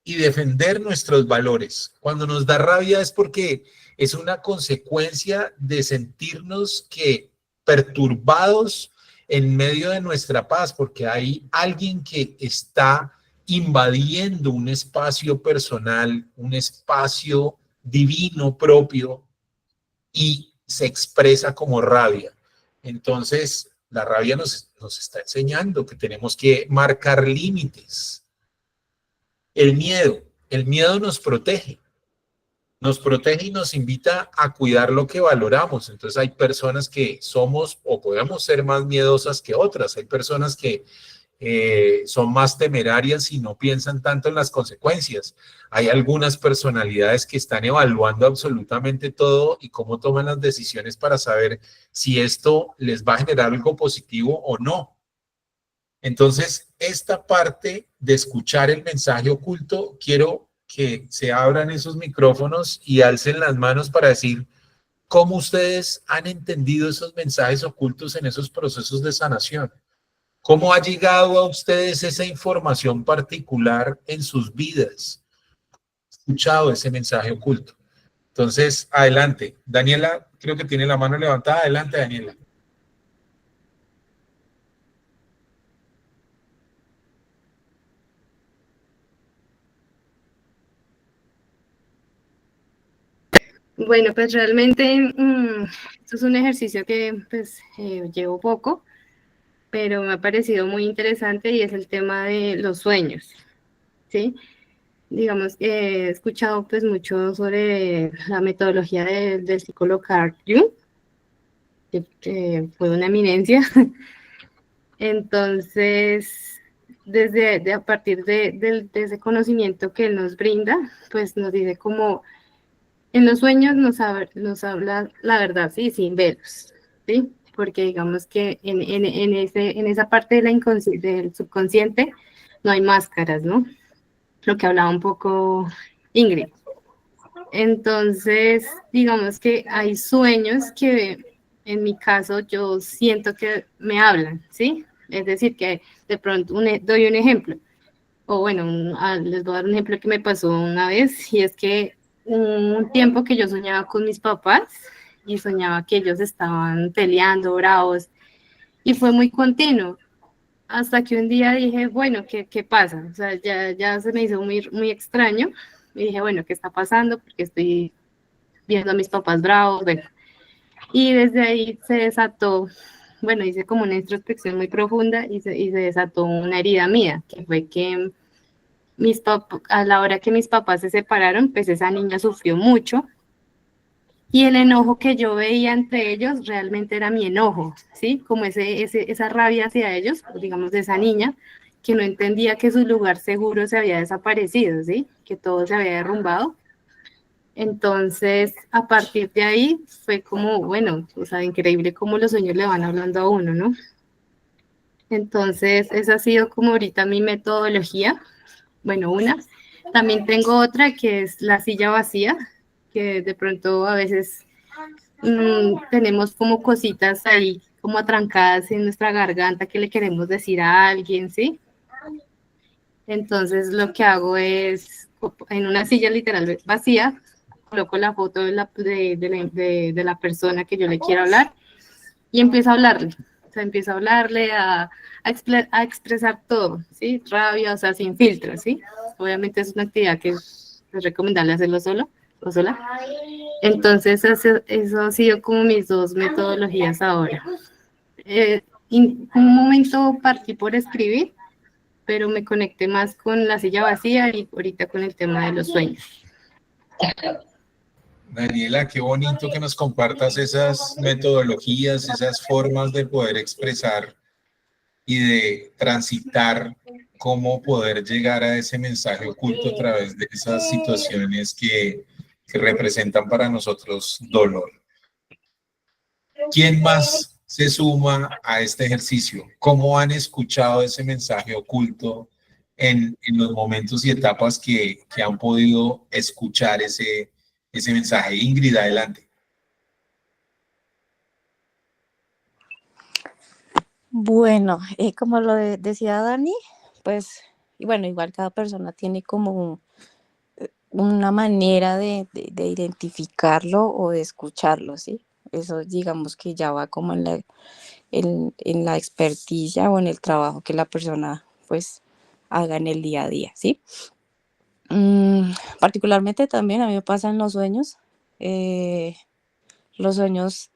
y defender nuestros valores. Cuando nos da rabia es porque es una consecuencia de sentirnos perturbados en medio de nuestra paz, porque hay alguien que está invadiendo un espacio personal, un espacio divino propio, y se expresa como rabia. Entonces, la rabia nos está enseñando que tenemos que marcar límites. El miedo nos protege y nos invita a cuidar lo que valoramos. Entonces hay personas que somos o podemos ser más miedosas que otras. Hay personas que son más temerarias y no piensan tanto en las consecuencias. Hay algunas personalidades que están evaluando absolutamente todo y cómo toman las decisiones para saber si esto les va a generar algo positivo o no. Entonces, esta parte de escuchar el mensaje oculto, quiero que se abran esos micrófonos y alcen las manos para decir cómo ustedes han entendido esos mensajes ocultos en esos procesos de sanación. ¿Cómo ha llegado a ustedes esa información particular en sus vidas? ¿Han escuchado ese mensaje oculto? Entonces, adelante. Daniela, creo que tiene la mano levantada. Adelante, Daniela. Bueno, pues realmente esto es un ejercicio que pues llevo poco, pero me ha parecido muy interesante y es el tema de los sueños, ¿sí? Digamos que he escuchado pues mucho sobre la metodología del psicólogo Carl Jung, que fue una eminencia. Entonces, a partir de ese conocimiento que él nos brinda, pues nos dice como en los sueños nos habla la verdad, sí, sin velos, ¿sí? Porque digamos que en esa parte de del subconsciente no hay máscaras, ¿no? Lo que hablaba un poco Ingrid. Entonces, digamos que hay sueños que en mi caso yo siento que me hablan, ¿sí? Es decir, que de pronto doy un ejemplo, o bueno, les voy a dar un ejemplo que me pasó una vez, y es que un tiempo que yo soñaba con mis papás y soñaba que ellos estaban peleando, bravos, y fue muy continuo, hasta que un día dije, bueno, ¿qué pasa? O sea, ya se me hizo muy extraño, y dije, bueno, ¿qué está pasando? Porque estoy viendo a mis papás bravos, bueno, y desde ahí se desató, bueno, hice como una introspección muy profunda y se desató una herida mía, que fue que a la hora que mis papás se separaron, pues esa niña sufrió mucho y el enojo que yo veía entre ellos realmente era mi enojo, ¿sí? Como esa rabia hacia ellos, digamos, de esa niña, que no entendía que su lugar seguro se había desaparecido, ¿sí? Que todo se había derrumbado. Entonces, a partir de ahí fue como, bueno, o sea, increíble cómo los sueños le van hablando a uno, ¿no? Entonces, esa ha sido como ahorita mi metodología. Bueno, una. También tengo otra que es la silla vacía, que de pronto a veces tenemos como cositas ahí, como atrancadas en nuestra garganta que le queremos decir a alguien, ¿sí? Entonces, lo que hago es, en una silla literal vacía, coloco la foto de la persona que yo le quiero hablar y empiezo a hablarle. O sea, empiezo a hablarle, a expresar todo, ¿sí? Rabia, o sea, sin filtro, ¿sí? Obviamente es una actividad que es recomendable hacerlo solo o sola. Entonces, eso ha sido como mis dos metodologías ahora. En un momento partí por escribir, pero me conecté más con la silla vacía y ahorita con el tema de los sueños. Daniela, qué bonito que nos compartas esas metodologías, esas formas de poder expresar y de transitar cómo poder llegar a ese mensaje oculto a través de esas situaciones que representan para nosotros dolor. ¿Quién más se suma a este ejercicio? ¿Cómo han escuchado ese mensaje oculto en los momentos y etapas que han podido escuchar ese mensaje? Ingrid, adelante. Bueno, como decía Dani, pues, y bueno, igual cada persona tiene como una manera de identificarlo o de escucharlo, ¿sí? Eso digamos que ya va como en la experticia o en el trabajo que la persona pues haga en el día a día, ¿sí? Particularmente también a mí me pasa en los sueños. Los sueños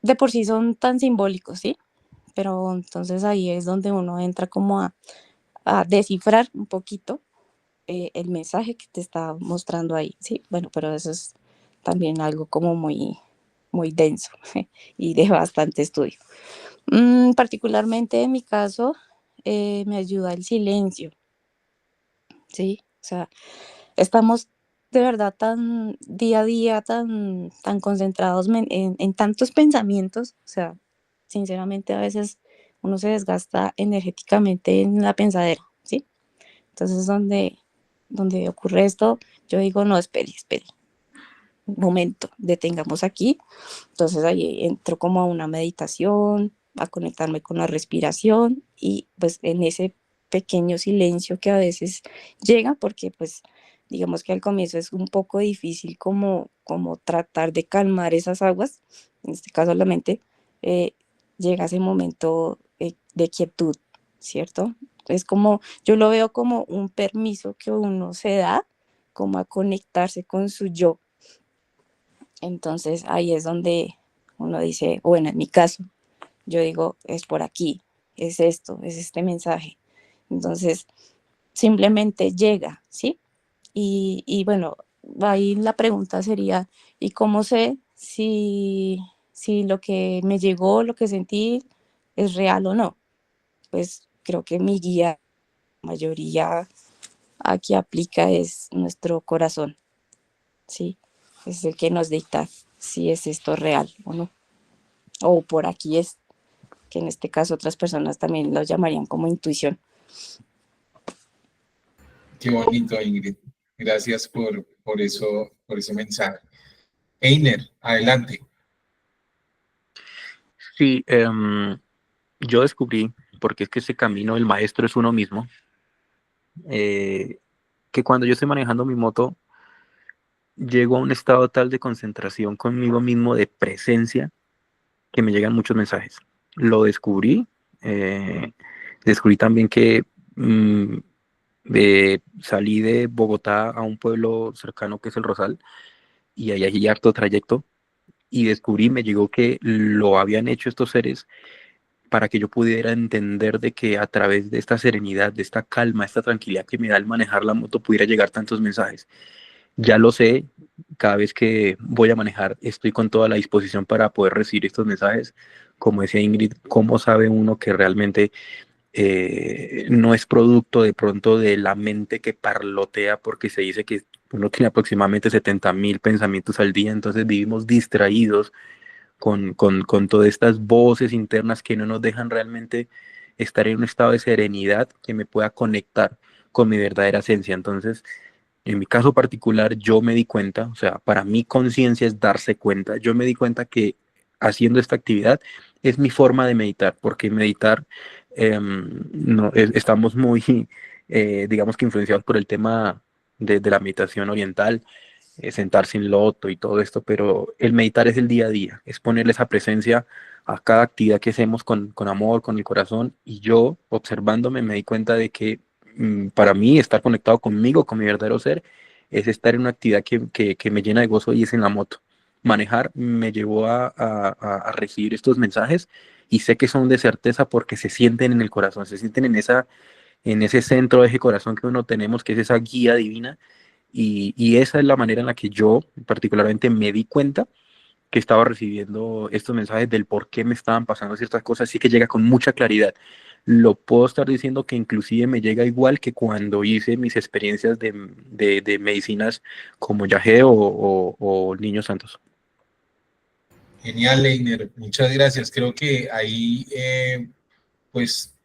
de por sí son tan simbólicos, ¿sí? Pero entonces ahí es donde uno entra como a descifrar un poquito el mensaje que te está mostrando ahí, ¿sí? Bueno, pero eso es también algo como muy denso y de bastante estudio. Particularmente en mi caso, me ayuda el silencio, ¿sí? O sea, estamos de verdad tan día a día, tan concentrados en tantos pensamientos, o sea, sinceramente a veces uno se desgasta energéticamente en la pensadera, ¿sí? Entonces, donde ocurre esto, yo digo, no, espere, un momento, detengamos aquí. Entonces ahí entro como a una meditación, a conectarme con la respiración y pues en ese pequeño silencio que a veces llega, porque pues digamos que al comienzo es un poco difícil como tratar de calmar esas aguas, en este caso la mente, llega ese momento de quietud, ¿cierto? Es como, yo lo veo como un permiso que uno se da como a conectarse con su yo. Entonces ahí es donde uno dice, bueno, en mi caso, yo digo, es por aquí, es esto, es este mensaje. Entonces, simplemente llega, ¿sí? Y bueno, ahí la pregunta sería, ¿y cómo sé si lo que me llegó, lo que sentí, es real o no? Pues creo que mi guía, la mayoría aquí aplica es nuestro corazón, ¿sí? Es el que nos dicta si es esto real o no. O por aquí es, que en este caso otras personas también lo llamarían como intuición. Qué bonito, Ingrid. Gracias por eso, por ese mensaje. Einer, adelante. Sí, yo descubrí, porque es que ese camino del maestro es uno mismo, que cuando yo estoy manejando mi moto, llego a un estado tal de concentración conmigo mismo, de presencia, que me llegan muchos mensajes. Lo descubrí. eh, Descubrí también que salí de Bogotá a un pueblo cercano que es el Rosal, y ahí hay harto trayecto, y descubrí, me llegó que lo habían hecho estos seres para que yo pudiera entender de que a través de esta serenidad, de esta calma, esta tranquilidad que me da el manejar la moto, pudiera llegar tantos mensajes. Ya lo sé, cada vez que voy a manejar estoy con toda la disposición para poder recibir estos mensajes. Como decía Ingrid, ¿cómo sabe uno que realmente no es producto de pronto de la mente que parlotea? Porque se dice que uno tiene aproximadamente 70.000 pensamientos al día, entonces vivimos distraídos con todas estas voces internas que no nos dejan realmente estar en un estado de serenidad que me pueda conectar con mi verdadera esencia. Entonces, en mi caso particular, yo me di cuenta, o sea, para mí conciencia es darse cuenta. Yo me di cuenta que haciendo esta actividad es mi forma de meditar, porque meditar, no, estamos muy, digamos que influenciados por el tema de la meditación oriental, sentarse en loto y todo esto, pero el meditar es el día a día, es ponerle esa presencia a cada actividad que hacemos con amor, con el corazón, y yo observándome me di cuenta de que para mí estar conectado conmigo, con mi verdadero ser, es estar en una actividad que me llena de gozo, y es en la moto. Manejar me llevó a recibir estos mensajes, y sé que son de certeza porque se sienten en el corazón, se sienten en ese centro de ese corazón que uno tenemos, que es esa guía divina, y esa es la manera en la que yo particularmente me di cuenta que estaba recibiendo estos mensajes del por qué me estaban pasando ciertas cosas, así que llega con mucha claridad. Lo puedo estar diciendo que inclusive me llega igual que cuando hice mis experiencias de medicinas como Yagé o Niños Santos. Genial, Einer. Muchas gracias. Creo que ahí, pues,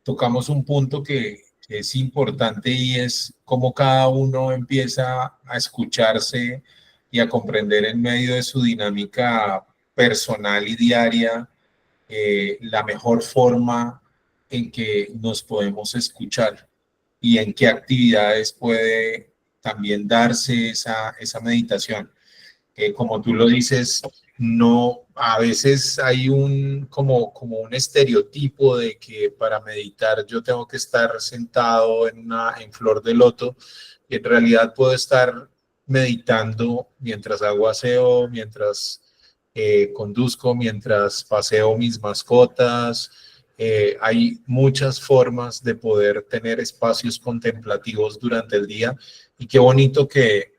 tocamos un punto que es importante, y es cómo cada uno empieza a escucharse y a comprender en medio de su dinámica personal y diaria la mejor forma en que nos podemos escuchar y en qué actividades puede también darse esa meditación. Como tú lo dices, no, a veces hay como un estereotipo de que para meditar yo tengo que estar sentado en flor de loto, y en realidad puedo estar meditando mientras hago aseo, mientras conduzco, mientras paseo mis mascotas. Hay muchas formas de poder tener espacios contemplativos durante el día, y qué bonito que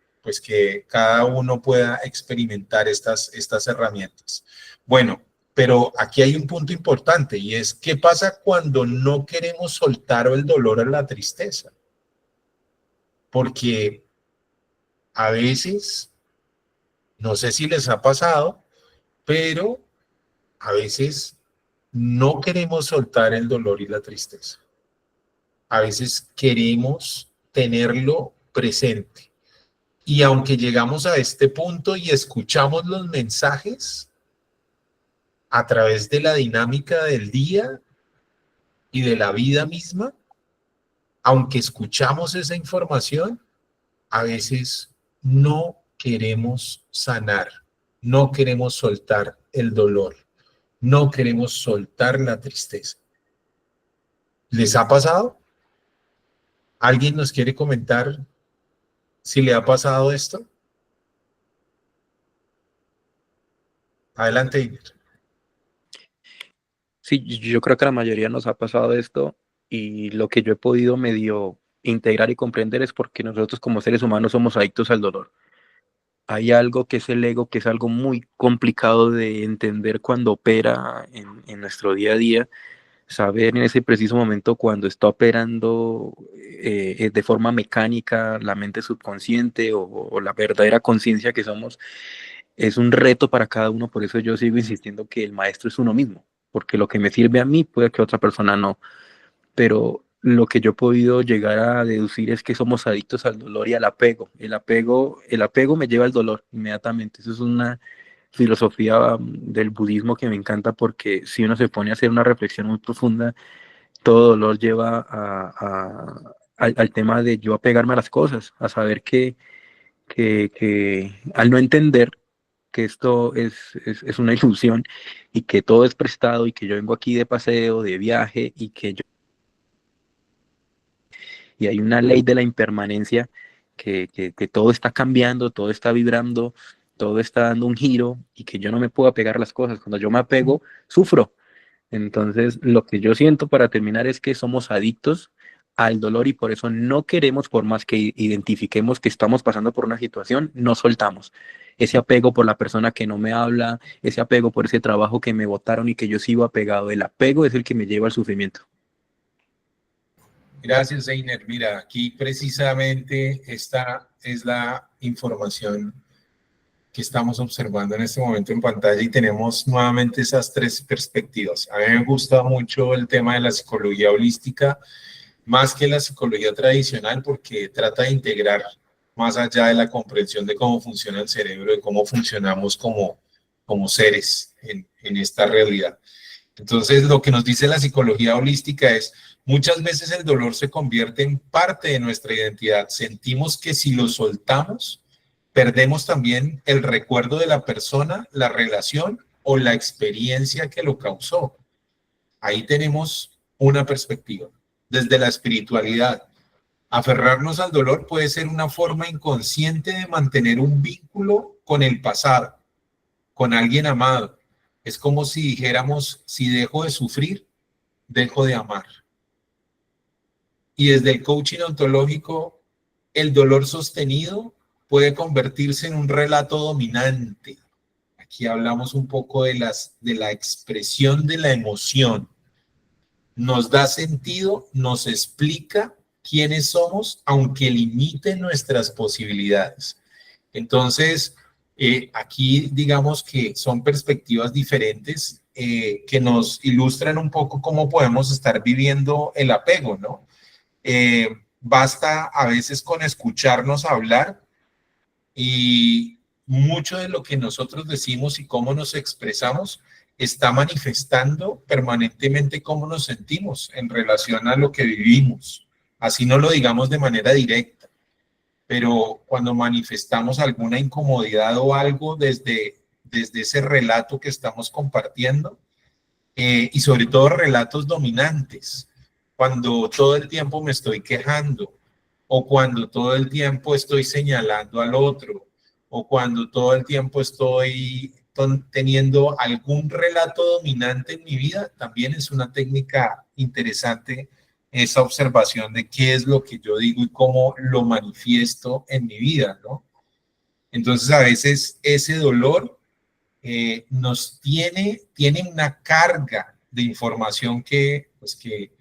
cada uno pueda experimentar estas herramientas. Bueno, pero aquí hay un punto importante, y es qué pasa cuando no queremos soltar el dolor o la tristeza. Porque a veces, no sé si les ha pasado, pero a veces no queremos soltar el dolor y la tristeza. A veces queremos tenerlo presente. Y aunque llegamos a este punto y escuchamos los mensajes, a través de la dinámica del día y de la vida misma, aunque escuchamos esa información, a veces no queremos sanar, no queremos soltar el dolor, no queremos soltar la tristeza. ¿Les ha pasado? ¿Alguien nos quiere comentar si le ha pasado esto? Adelante, Iker. Sí, yo creo que a la mayoría nos ha pasado esto y lo que yo he podido medio integrar y comprender es porque nosotros como seres humanos somos adictos al dolor. Hay algo que es el ego, que es algo muy complicado de entender cuando opera en nuestro día a día, saber en ese preciso momento cuando está operando de forma mecánica la mente subconsciente o la verdadera conciencia que somos, es un reto para cada uno. Por eso yo sigo insistiendo que el maestro es uno mismo, porque lo que me sirve a mí puede que a otra persona no, pero lo que yo he podido llegar a deducir es que somos adictos al dolor y al apego. El apego me lleva al dolor inmediatamente. Eso es una filosofía del budismo que me encanta, porque si uno se pone a hacer una reflexión muy profunda, todo dolor lleva al tema de yo apegarme a las cosas, a saber que al no entender que esto es una ilusión y que todo es prestado y que yo vengo aquí de paseo, de viaje y hay una ley de la impermanencia, que todo está cambiando, todo está vibrando, todo está dando un giro y que yo no me puedo apegar a las cosas. Cuando yo me apego, sufro. Entonces, lo que yo siento para terminar es que somos adictos al dolor y por eso no queremos, por más que identifiquemos que estamos pasando por una situación, no soltamos. Ese apego por la persona que no me habla, ese apego por ese trabajo que me botaron y que yo sigo apegado, el apego es el que me lleva al sufrimiento. Gracias, Einer. Mira, aquí precisamente esta es la información que estamos observando en este momento en pantalla y tenemos nuevamente esas tres perspectivas. A mí me gusta mucho el tema de la psicología holística, más que la psicología tradicional, porque trata de integrar más allá de la comprensión de cómo funciona el cerebro, de cómo funcionamos como seres en esta realidad. Entonces, lo que nos dice la psicología holística es, muchas veces el dolor se convierte en parte de nuestra identidad. Sentimos que si lo soltamos, perdemos también el recuerdo de la persona, la relación o la experiencia que lo causó. Ahí tenemos una perspectiva. Desde la espiritualidad, aferrarnos al dolor puede ser una forma inconsciente de mantener un vínculo con el pasado, con alguien amado. Es como si dijéramos, si dejo de sufrir, dejo de amar. Y desde el coaching ontológico, el dolor sostenido puede convertirse en un relato dominante. Aquí hablamos un poco de la expresión de la emoción. Nos da sentido, nos explica quiénes somos, aunque limite nuestras posibilidades. Entonces, aquí digamos que son perspectivas diferentes que nos ilustran un poco cómo podemos estar viviendo el apego, ¿no? Basta a veces con escucharnos hablar y mucho de lo que nosotros decimos y cómo nos expresamos está manifestando permanentemente cómo nos sentimos en relación a lo que vivimos. Así no lo digamos de manera directa, pero cuando manifestamos alguna incomodidad o algo desde ese relato que estamos compartiendo, y sobre todo relatos dominantes, cuando todo el tiempo me estoy quejando, o cuando todo el tiempo estoy señalando al otro, o cuando todo el tiempo estoy teniendo algún relato dominante en mi vida, también es una técnica interesante esa observación de qué es lo que yo digo y cómo lo manifiesto en mi vida, ¿no? Entonces, a veces ese dolor tiene una carga de información pues que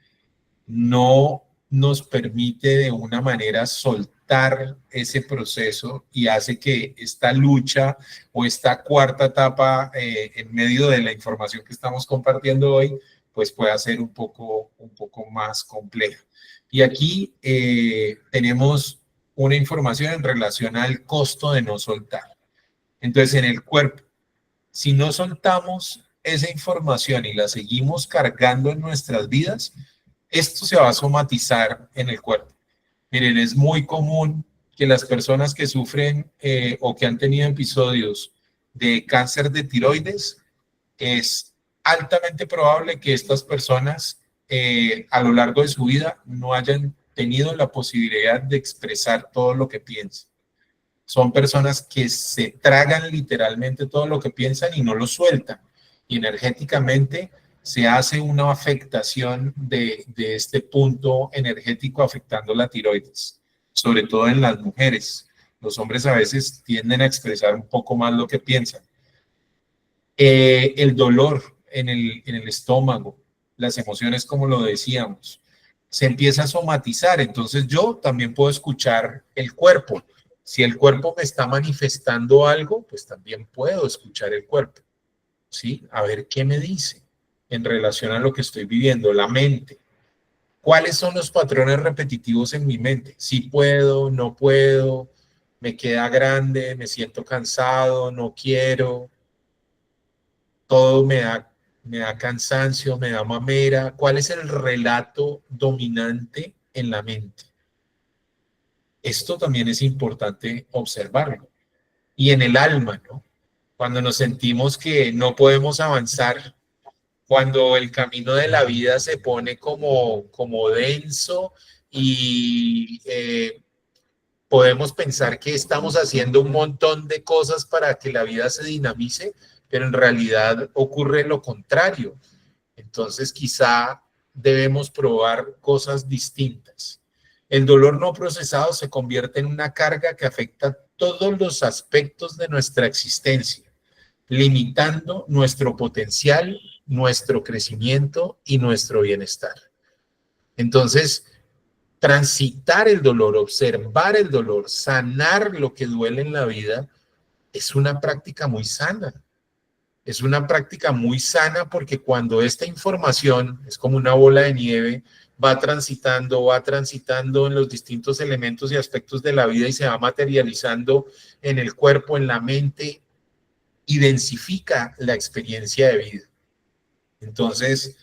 no nos permite de una manera soltar ese proceso y hace que esta lucha o esta cuarta etapa en medio de la información que estamos compartiendo hoy, pues pueda ser un poco más compleja. Y aquí tenemos una información en relación al costo de no soltar. Entonces, en el cuerpo, si no soltamos esa información y la seguimos cargando en nuestras vidas, esto se va a somatizar en el cuerpo. Miren, es muy común que las personas que sufren o que han tenido episodios de cáncer de tiroides, es altamente probable que estas personas a lo largo de su vida no hayan tenido la posibilidad de expresar todo lo que piensan. Son personas que se tragan literalmente todo lo que piensan y no lo sueltan. Y energéticamente se hace una afectación de este punto energético afectando la tiroides, sobre todo en las mujeres. Los hombres a veces tienden a expresar un poco más lo que piensan. El dolor en el estómago, las emociones, como lo decíamos, se empieza a somatizar. Entonces yo también puedo escuchar el cuerpo. Si el cuerpo me está manifestando algo, pues también puedo escuchar el cuerpo, ¿sí? A ver qué me dice en relación a lo que estoy viviendo, la mente. ¿Cuáles son los patrones repetitivos en mi mente? Si puedo, no puedo, me queda grande, me siento cansado, no quiero, todo me da cansancio, me da mamera. ¿Cuál es el relato dominante en la mente? Esto también es importante observarlo. Y en el alma, ¿no? Cuando nos sentimos que no podemos avanzar, cuando el camino de la vida se pone como denso y podemos pensar que estamos haciendo un montón de cosas para que la vida se dinamice, pero en realidad ocurre lo contrario. Entonces quizá debemos probar cosas distintas. El dolor no procesado se convierte en una carga que afecta todos los aspectos de nuestra existencia, limitando nuestro potencial, nuestro crecimiento y nuestro bienestar. Entonces, transitar el dolor, observar el dolor, sanar lo que duele en la vida, es una práctica muy sana. Es una práctica muy sana porque cuando esta información es como una bola de nieve, va transitando en los distintos elementos y aspectos de la vida y se va materializando en el cuerpo, en la mente, y densifica la experiencia de vida. Entonces,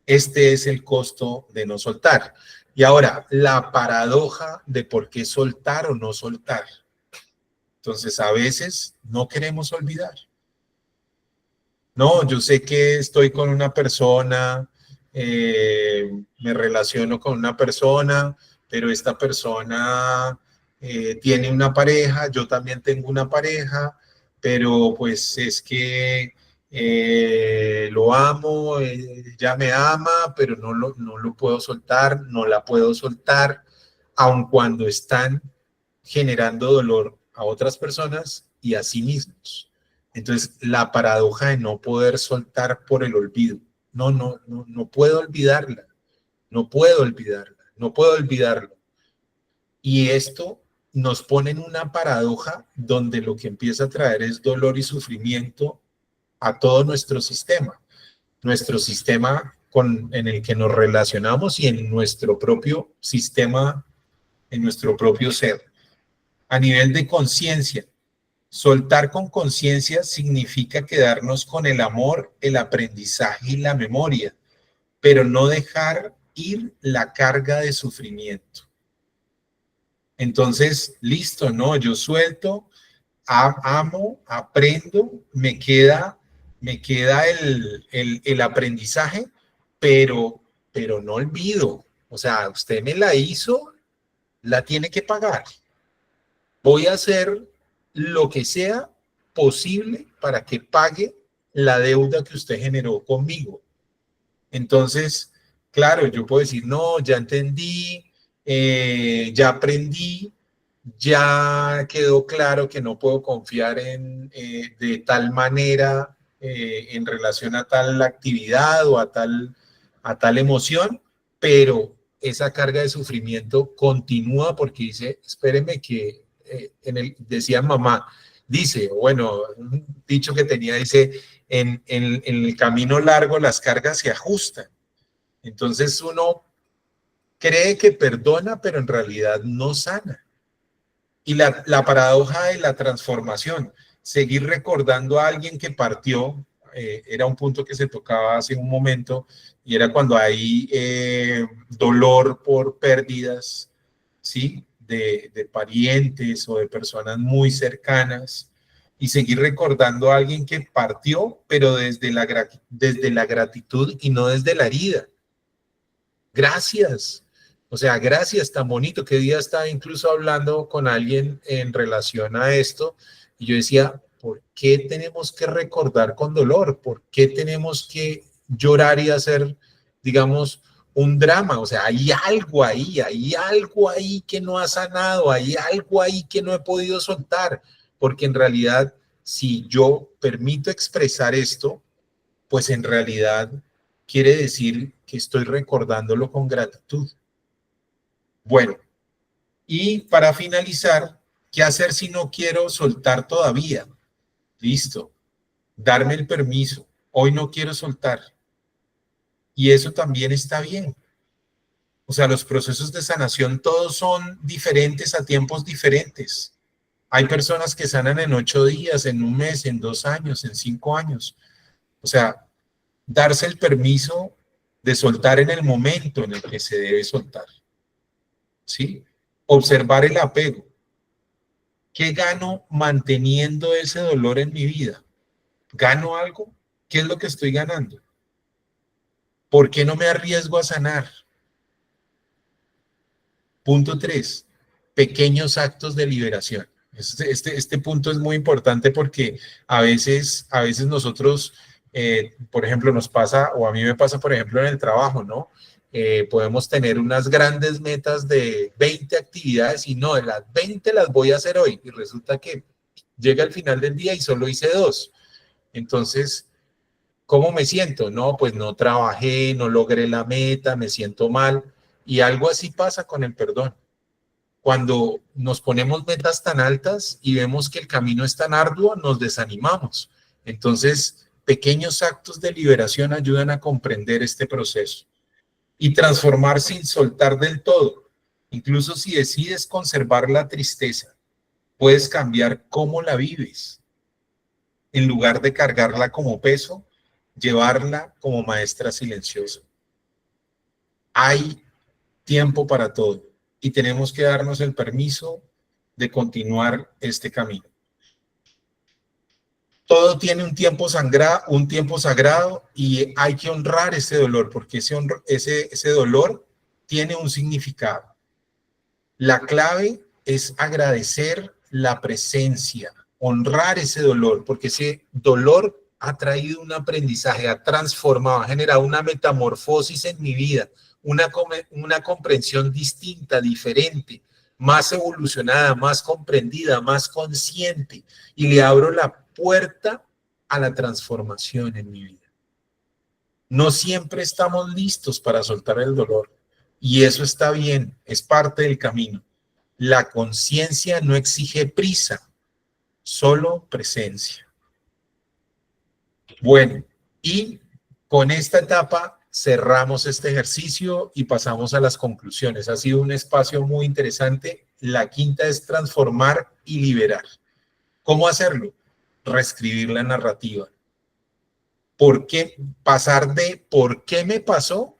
este es el costo de no soltar. Y ahora, la paradoja de por qué soltar o no soltar. Entonces, a veces no queremos olvidar. No, yo sé que estoy con una persona, me relaciono con una persona, pero esta persona tiene una pareja, yo también tengo una pareja, pero pues es que lo amo, ella me ama, pero no lo puedo soltar, no la puedo soltar, aun cuando están generando dolor a otras personas y a sí mismos. Entonces, la paradoja de no poder soltar por el olvido. No puedo olvidarla, no puedo olvidarla, no puedo olvidarlo. Y esto nos pone en una paradoja donde lo que empieza a traer es dolor y sufrimiento a todo nuestro sistema en el que nos relacionamos y en nuestro propio sistema, en nuestro propio ser. A nivel de conciencia, soltar con conciencia significa quedarnos con el amor, el aprendizaje y la memoria, pero no dejar ir la carga de sufrimiento. Entonces, listo, no, yo suelto, amo, aprendo, me queda el aprendizaje, pero no olvido. O sea, usted me la hizo, la tiene que pagar. Voy a hacer lo que sea posible para que pague la deuda que usted generó conmigo. Entonces, claro, yo puedo decir, no, ya entendí, ya aprendí, ya quedó claro que no puedo confiar de tal manera en relación a tal actividad o a tal emoción, pero esa carga de sufrimiento continúa porque dice, espéreme que decía mamá, dice, bueno, un dicho que tenía, dice, en el camino largo las cargas se ajustan. Entonces uno cree que perdona, pero en realidad no sana. Y la paradoja de la transformación, seguir recordando a alguien que partió, era un punto que se tocaba hace un momento, y era cuando hay dolor por pérdidas, ¿sí? De parientes o de personas muy cercanas, y seguir recordando a alguien que partió, pero desde la gratitud y no desde la herida. Gracias. O sea, gracias, tan bonito. Que día estaba incluso hablando con alguien en relación a esto, y yo decía, ¿por qué tenemos que recordar con dolor? ¿Por qué tenemos que llorar y hacer, digamos, un drama? O sea, hay algo ahí que no ha sanado, hay algo ahí que no he podido soltar, porque en realidad, si yo permito expresar esto, pues en realidad quiere decir que estoy recordándolo con gratitud. Bueno, y para finalizar, ¿qué hacer si no quiero soltar todavía? Listo, darme el permiso. Hoy no quiero soltar. Y eso también está bien. O sea, los procesos de sanación todos son diferentes a tiempos diferentes. Hay personas que sanan en 8 días, en un mes, en 2 años, en 5 años. O sea, darse el permiso de soltar en el momento en el que se debe soltar. ¿Sí? Observar el apego. ¿Qué gano manteniendo ese dolor en mi vida? ¿Gano algo? ¿Qué es lo que estoy ganando? ¿Por qué no me arriesgo a sanar? Punto 3. Pequeños actos de liberación. Este punto es muy importante porque a veces nosotros, por ejemplo, nos pasa, o a mí me pasa, por ejemplo, en el trabajo, ¿no? Podemos tener unas grandes metas de 20 actividades y no, de las 20 las voy a hacer hoy. Y resulta que llega el final del día y solo hice 2. Entonces, ¿cómo me siento? No, pues no trabajé, no logré la meta, me siento mal. Y algo así pasa con el perdón. Cuando nos ponemos metas tan altas y vemos que el camino es tan arduo, nos desanimamos. Entonces, pequeños actos de liberación ayudan a comprender este proceso y transformar sin soltar del todo. Incluso si decides conservar la tristeza, puedes cambiar cómo la vives. En lugar de cargarla como peso, llevarla como maestra silenciosa. Hay tiempo para todo y tenemos que darnos el permiso de continuar este camino. Todo tiene un tiempo sagrado y hay que honrar ese dolor, porque ese dolor tiene un significado. La clave es agradecer la presencia, honrar ese dolor, porque ese dolor ha traído un aprendizaje, ha transformado, ha generado una metamorfosis en mi vida, una comprensión distinta, diferente, más evolucionada, más comprendida, más consciente, y le abro la puerta a la transformación en mi vida. No siempre estamos listos para soltar el dolor, y eso está bien, es parte del camino. La conciencia no exige prisa, solo presencia. Bueno, y con esta etapa cerramos este ejercicio y pasamos a las conclusiones. Ha sido un espacio muy interesante. La quinta es transformar y liberar. ¿Cómo hacerlo? Reescribir la narrativa. ¿Por qué? Pasar de ¿por qué me pasó?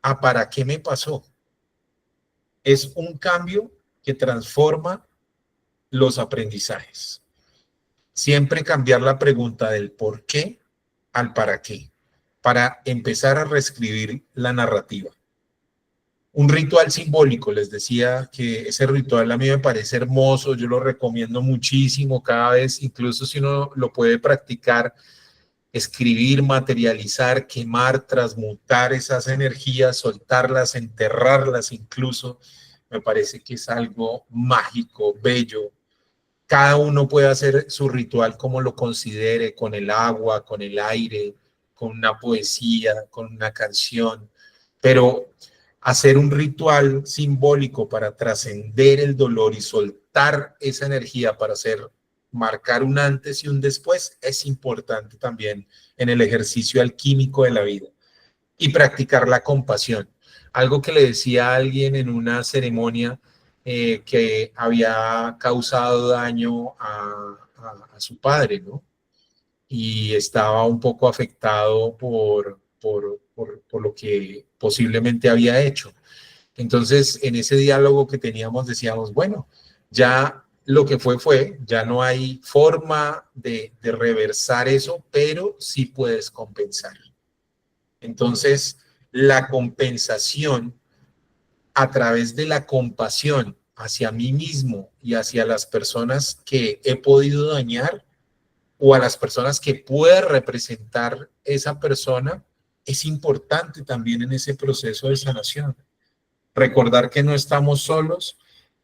A ¿para qué me pasó? Es un cambio que transforma los aprendizajes. Siempre cambiar la pregunta del por qué al para qué, para empezar a reescribir la narrativa. Un ritual simbólico, les decía que ese ritual a mí me parece hermoso, yo lo recomiendo muchísimo cada vez, incluso si uno lo puede practicar, escribir, materializar, quemar, transmutar esas energías, soltarlas, enterrarlas incluso, me parece que es algo mágico, bello. Cada uno puede hacer su ritual como lo considere, con el agua, con el aire, con una poesía, con una canción, pero hacer un ritual simbólico para trascender el dolor y soltar esa energía para marcar un antes y un después es importante también en el ejercicio alquímico de la vida. Y practicar la compasión. Algo que le decía a alguien en una ceremonia que había causado daño a su padre, ¿no? y estaba un poco afectado por lo que posiblemente había hecho. Entonces, en ese diálogo que teníamos, decíamos, bueno, ya lo que fue, ya no hay forma de reversar eso, pero sí puedes compensar. Entonces, la compensación a través de la compasión hacia mí mismo y hacia las personas que he podido dañar o a las personas que puede representar esa persona, es importante también en ese proceso de sanación. Recordar que no estamos solos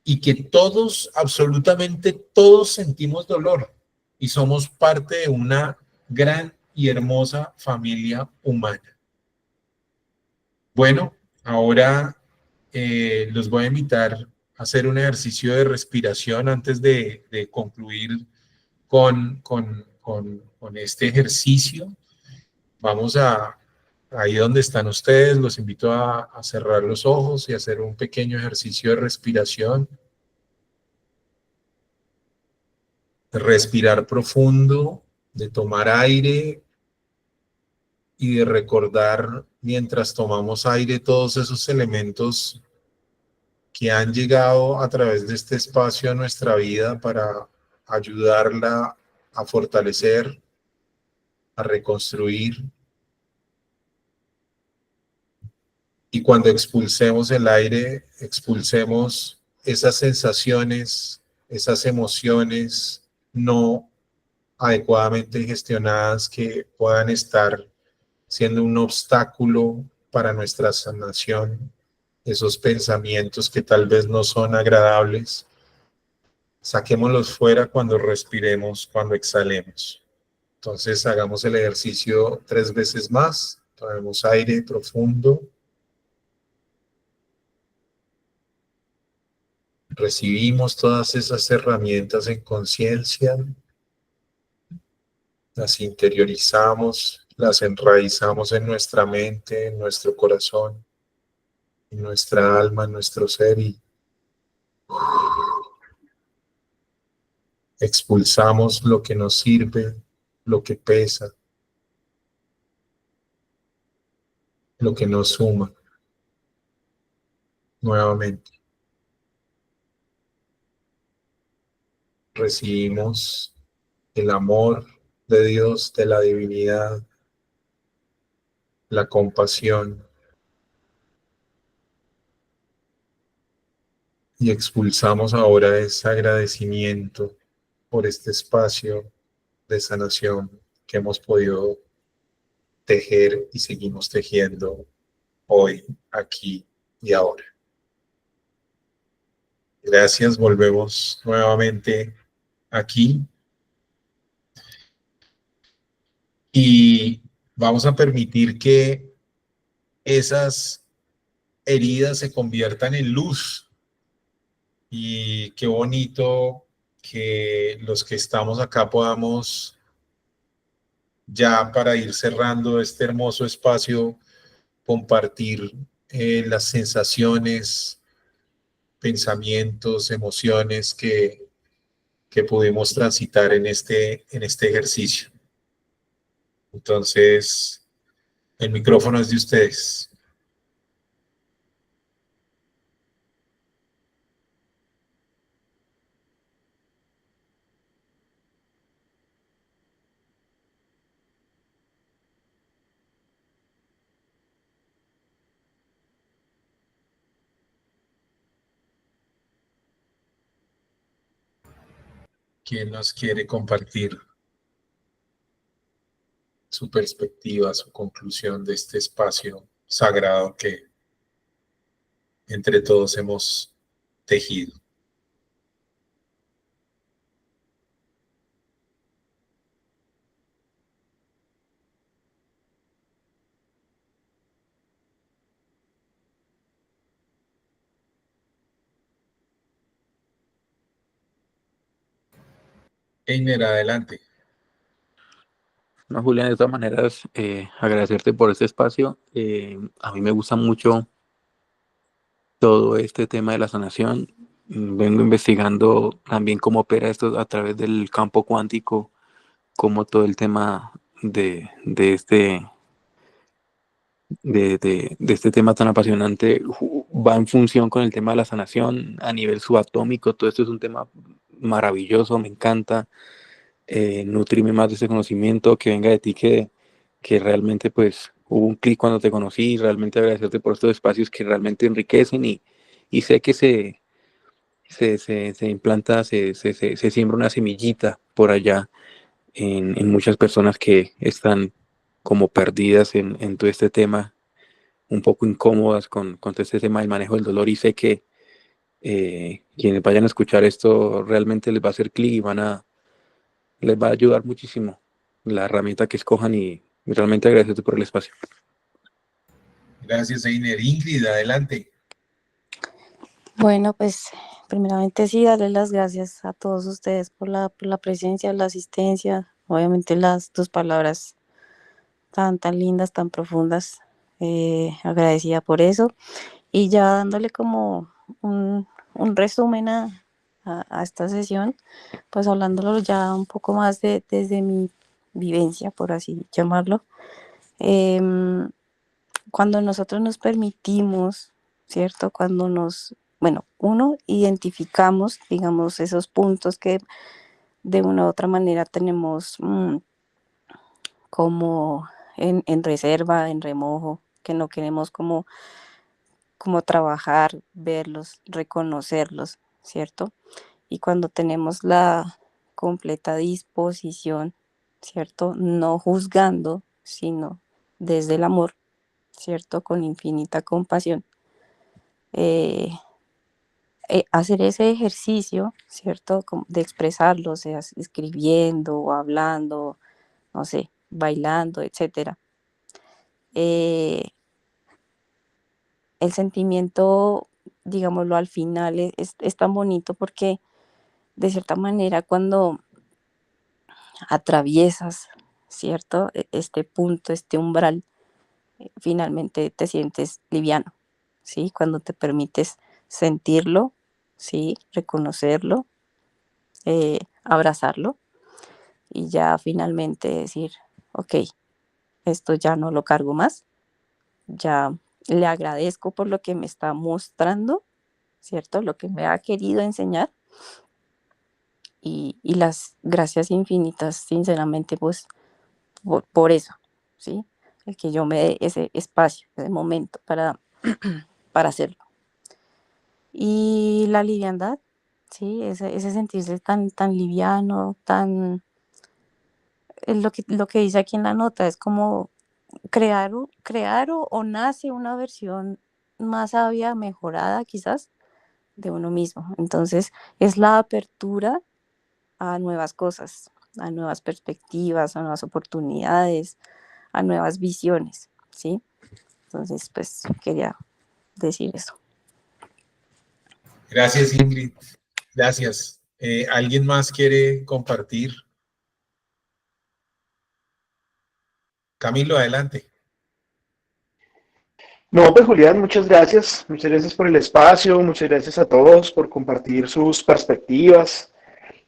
y que todos, absolutamente todos sentimos dolor y somos parte de una gran y hermosa familia humana. Bueno, ahora los voy a invitar a hacer un ejercicio de respiración antes de concluir con este ejercicio. Vamos ahí donde están ustedes, los invito a cerrar los ojos y hacer un pequeño ejercicio de respiración. De respirar profundo, de tomar aire y de recordar mientras tomamos aire todos esos elementos que han llegado a través de este espacio a nuestra vida para ayudarla a fortalecer, a reconstruir. Y cuando expulsemos el aire, expulsemos esas sensaciones, esas emociones no adecuadamente gestionadas que puedan estar siendo un obstáculo para nuestra sanación, esos pensamientos que tal vez no son agradables. Saquémoslos fuera cuando respiremos, cuando exhalemos. Entonces hagamos el ejercicio 3 veces más. Tomemos aire profundo. Recibimos todas esas herramientas en conciencia. Las interiorizamos, las enraizamos en nuestra mente, en nuestro corazón, en nuestra alma, en nuestro ser y expulsamos lo que nos sirve, lo que pesa, lo que nos suma nuevamente. Recibimos el amor de Dios, de la divinidad, la compasión y expulsamos ahora ese agradecimiento por este espacio de sanación que hemos podido tejer y seguimos tejiendo hoy, aquí y ahora. Gracias, volvemos nuevamente aquí y vamos a permitir que esas heridas se conviertan en luz. Y qué bonito que los que estamos acá podamos, ya para ir cerrando este hermoso espacio, compartir las sensaciones, pensamientos, emociones que pudimos transitar en este ejercicio. Entonces, el micrófono es de ustedes. ¿Quién nos quiere compartir su perspectiva, su conclusión de este espacio sagrado que entre todos hemos tejido? Einer, adelante. No, Julián, de todas maneras, agradecerte por este espacio. A mí me gusta mucho todo este tema de la sanación. Vengo investigando también cómo opera esto a través del campo cuántico, cómo todo el tema de este tema tan apasionante va en función con el tema de la sanación a nivel subatómico. Todo esto es un tema maravilloso, me encanta. Nutrirme más de ese conocimiento, que venga de ti, que realmente pues hubo un clic cuando te conocí, y realmente agradecerte por estos espacios que realmente enriquecen y sé que se implanta, se siembra una semillita por allá en muchas personas que están como perdidas en todo este tema, un poco incómodas con todo este tema del manejo del dolor, y sé que quienes vayan a escuchar esto realmente les va a hacer clic y les va a ayudar muchísimo la herramienta que escojan, y realmente agradecerte por el espacio. Gracias, Einer. Ingrid, adelante. Bueno, pues primeramente sí, darle las gracias a todos ustedes por la presencia, la asistencia, obviamente tus palabras tan lindas, tan profundas, agradecida por eso. Y ya dándole como un resumen a esta sesión, pues hablándolo ya un poco más desde mi vivencia, por así llamarlo. Cuando nosotros nos permitimos, ¿cierto? Bueno, uno, identificamos, digamos, esos puntos que de una u otra manera tenemos como en reserva, en remojo, que no queremos como trabajar, verlos, reconocerlos, ¿cierto? Y cuando tenemos la completa disposición, ¿cierto? No juzgando, sino desde el amor, ¿cierto? Con infinita compasión. Hacer ese ejercicio, ¿cierto? De expresarlo, sea escribiendo o hablando, no sé, bailando, etcétera. El sentimiento, digámoslo, al final es tan bonito porque de cierta manera cuando atraviesas, ¿cierto? Este punto, este umbral, finalmente te sientes liviano, ¿sí? Cuando te permites sentirlo, ¿sí? Reconocerlo, abrazarlo y ya finalmente decir, ok, esto ya no lo cargo más, ya le agradezco por lo que me está mostrando, ¿cierto? Lo que me ha querido enseñar y las gracias infinitas, sinceramente, pues por eso, ¿sí? El que yo me dé ese espacio, ese momento para hacerlo. Y la liviandad, ¿sí? Ese sentirse tan liviano, es lo que dice aquí en la nota, es como crear o nace una versión más sabia, mejorada quizás, de uno mismo. Entonces, es la apertura a nuevas cosas, a nuevas perspectivas, a nuevas oportunidades, a nuevas visiones, ¿sí? Entonces, pues quería decir eso. Gracias, Ingrid. Gracias. ¿Alguien más quiere compartir? Camilo, adelante. No, pues Julián, muchas gracias por el espacio, muchas gracias a todos por compartir sus perspectivas.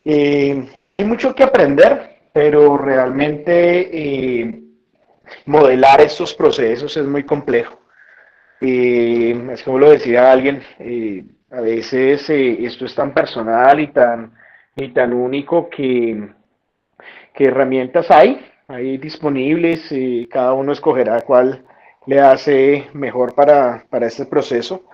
Hay mucho que aprender, pero realmente modelar estos procesos es muy complejo. Es como lo decía alguien, a veces esto es tan personal y tan único que herramientas hay disponibles, cada uno escogerá cuál le hace mejor para este proceso,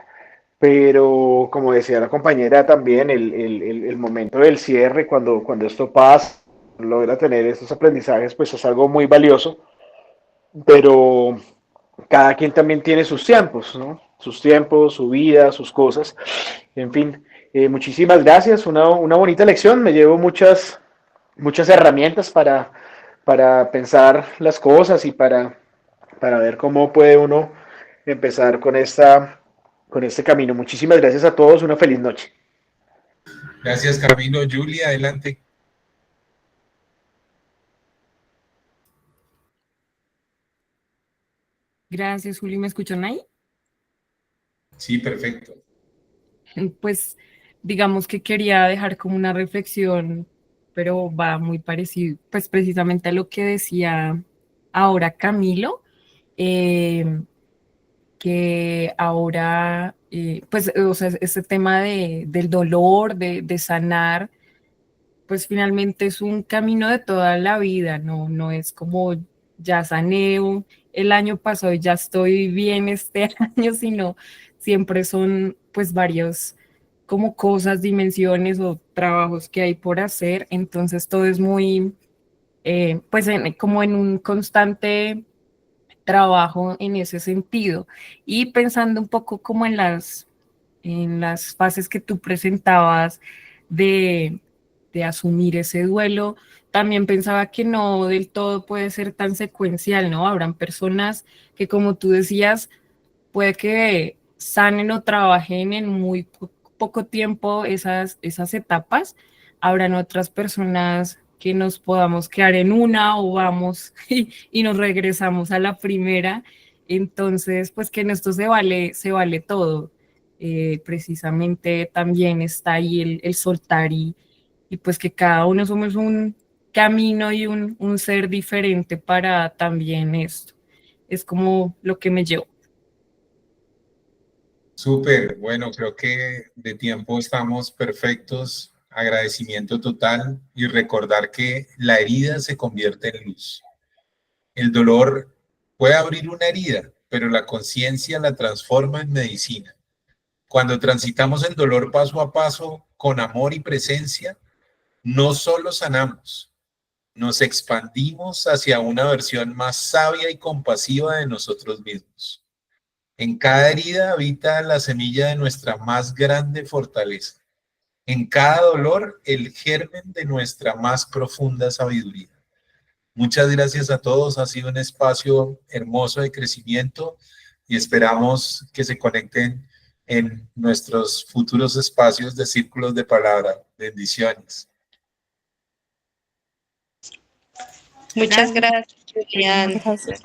pero como decía la compañera también, el momento del cierre, cuando esto pasa, logra tener estos aprendizajes, pues es algo muy valioso, pero cada quien también tiene sus tiempos, ¿no? Sus tiempos, su vida, sus cosas, en fin. Muchísimas gracias, una bonita lección, me llevo muchas herramientas para pensar las cosas y para ver cómo puede uno empezar con este camino. Muchísimas gracias a todos, una feliz noche. Gracias, Camilo. Julia, adelante. Gracias, Juli. ¿Me escuchan ahí? Sí, perfecto. Pues digamos que quería dejar como una reflexión pero va muy parecido, pues precisamente a lo que decía ahora Camilo, eh, que ahora, pues, o sea, ese tema del dolor, de sanar, pues finalmente es un camino de toda la vida, no es como ya sané el año pasado y ya estoy bien este año, sino siempre son pues varios como cosas, dimensiones o trabajos que hay por hacer, entonces todo es muy, pues como en un constante trabajo en ese sentido. Y pensando un poco como en las fases que tú presentabas de asumir ese duelo, también pensaba que no del todo puede ser tan secuencial, ¿no? Habrán personas que, como tú decías, puede que sanen o trabajen en muy poco tiempo esas etapas. Habrán otras personas que nos podamos quedar en una o vamos y nos regresamos a la primera. Entonces, pues que en esto se vale todo. Precisamente también está ahí el soltar y pues que cada uno somos un camino y un ser diferente para también esto. Es como lo que me llevo. Súper, bueno, creo que de tiempo estamos perfectos. Agradecimiento total y recordar que la herida se convierte en luz. El dolor puede abrir una herida, pero la conciencia la transforma en medicina. Cuando transitamos el dolor paso a paso con amor y presencia, no solo sanamos, nos expandimos hacia una versión más sabia y compasiva de nosotros mismos. En cada herida habita la semilla de nuestra más grande fortaleza. En cada dolor, el germen de nuestra más profunda sabiduría. Muchas gracias a todos. Ha sido un espacio hermoso de crecimiento y esperamos que se conecten en nuestros futuros espacios de círculos de palabra. Bendiciones. Muchas gracias, Julián. Gracias.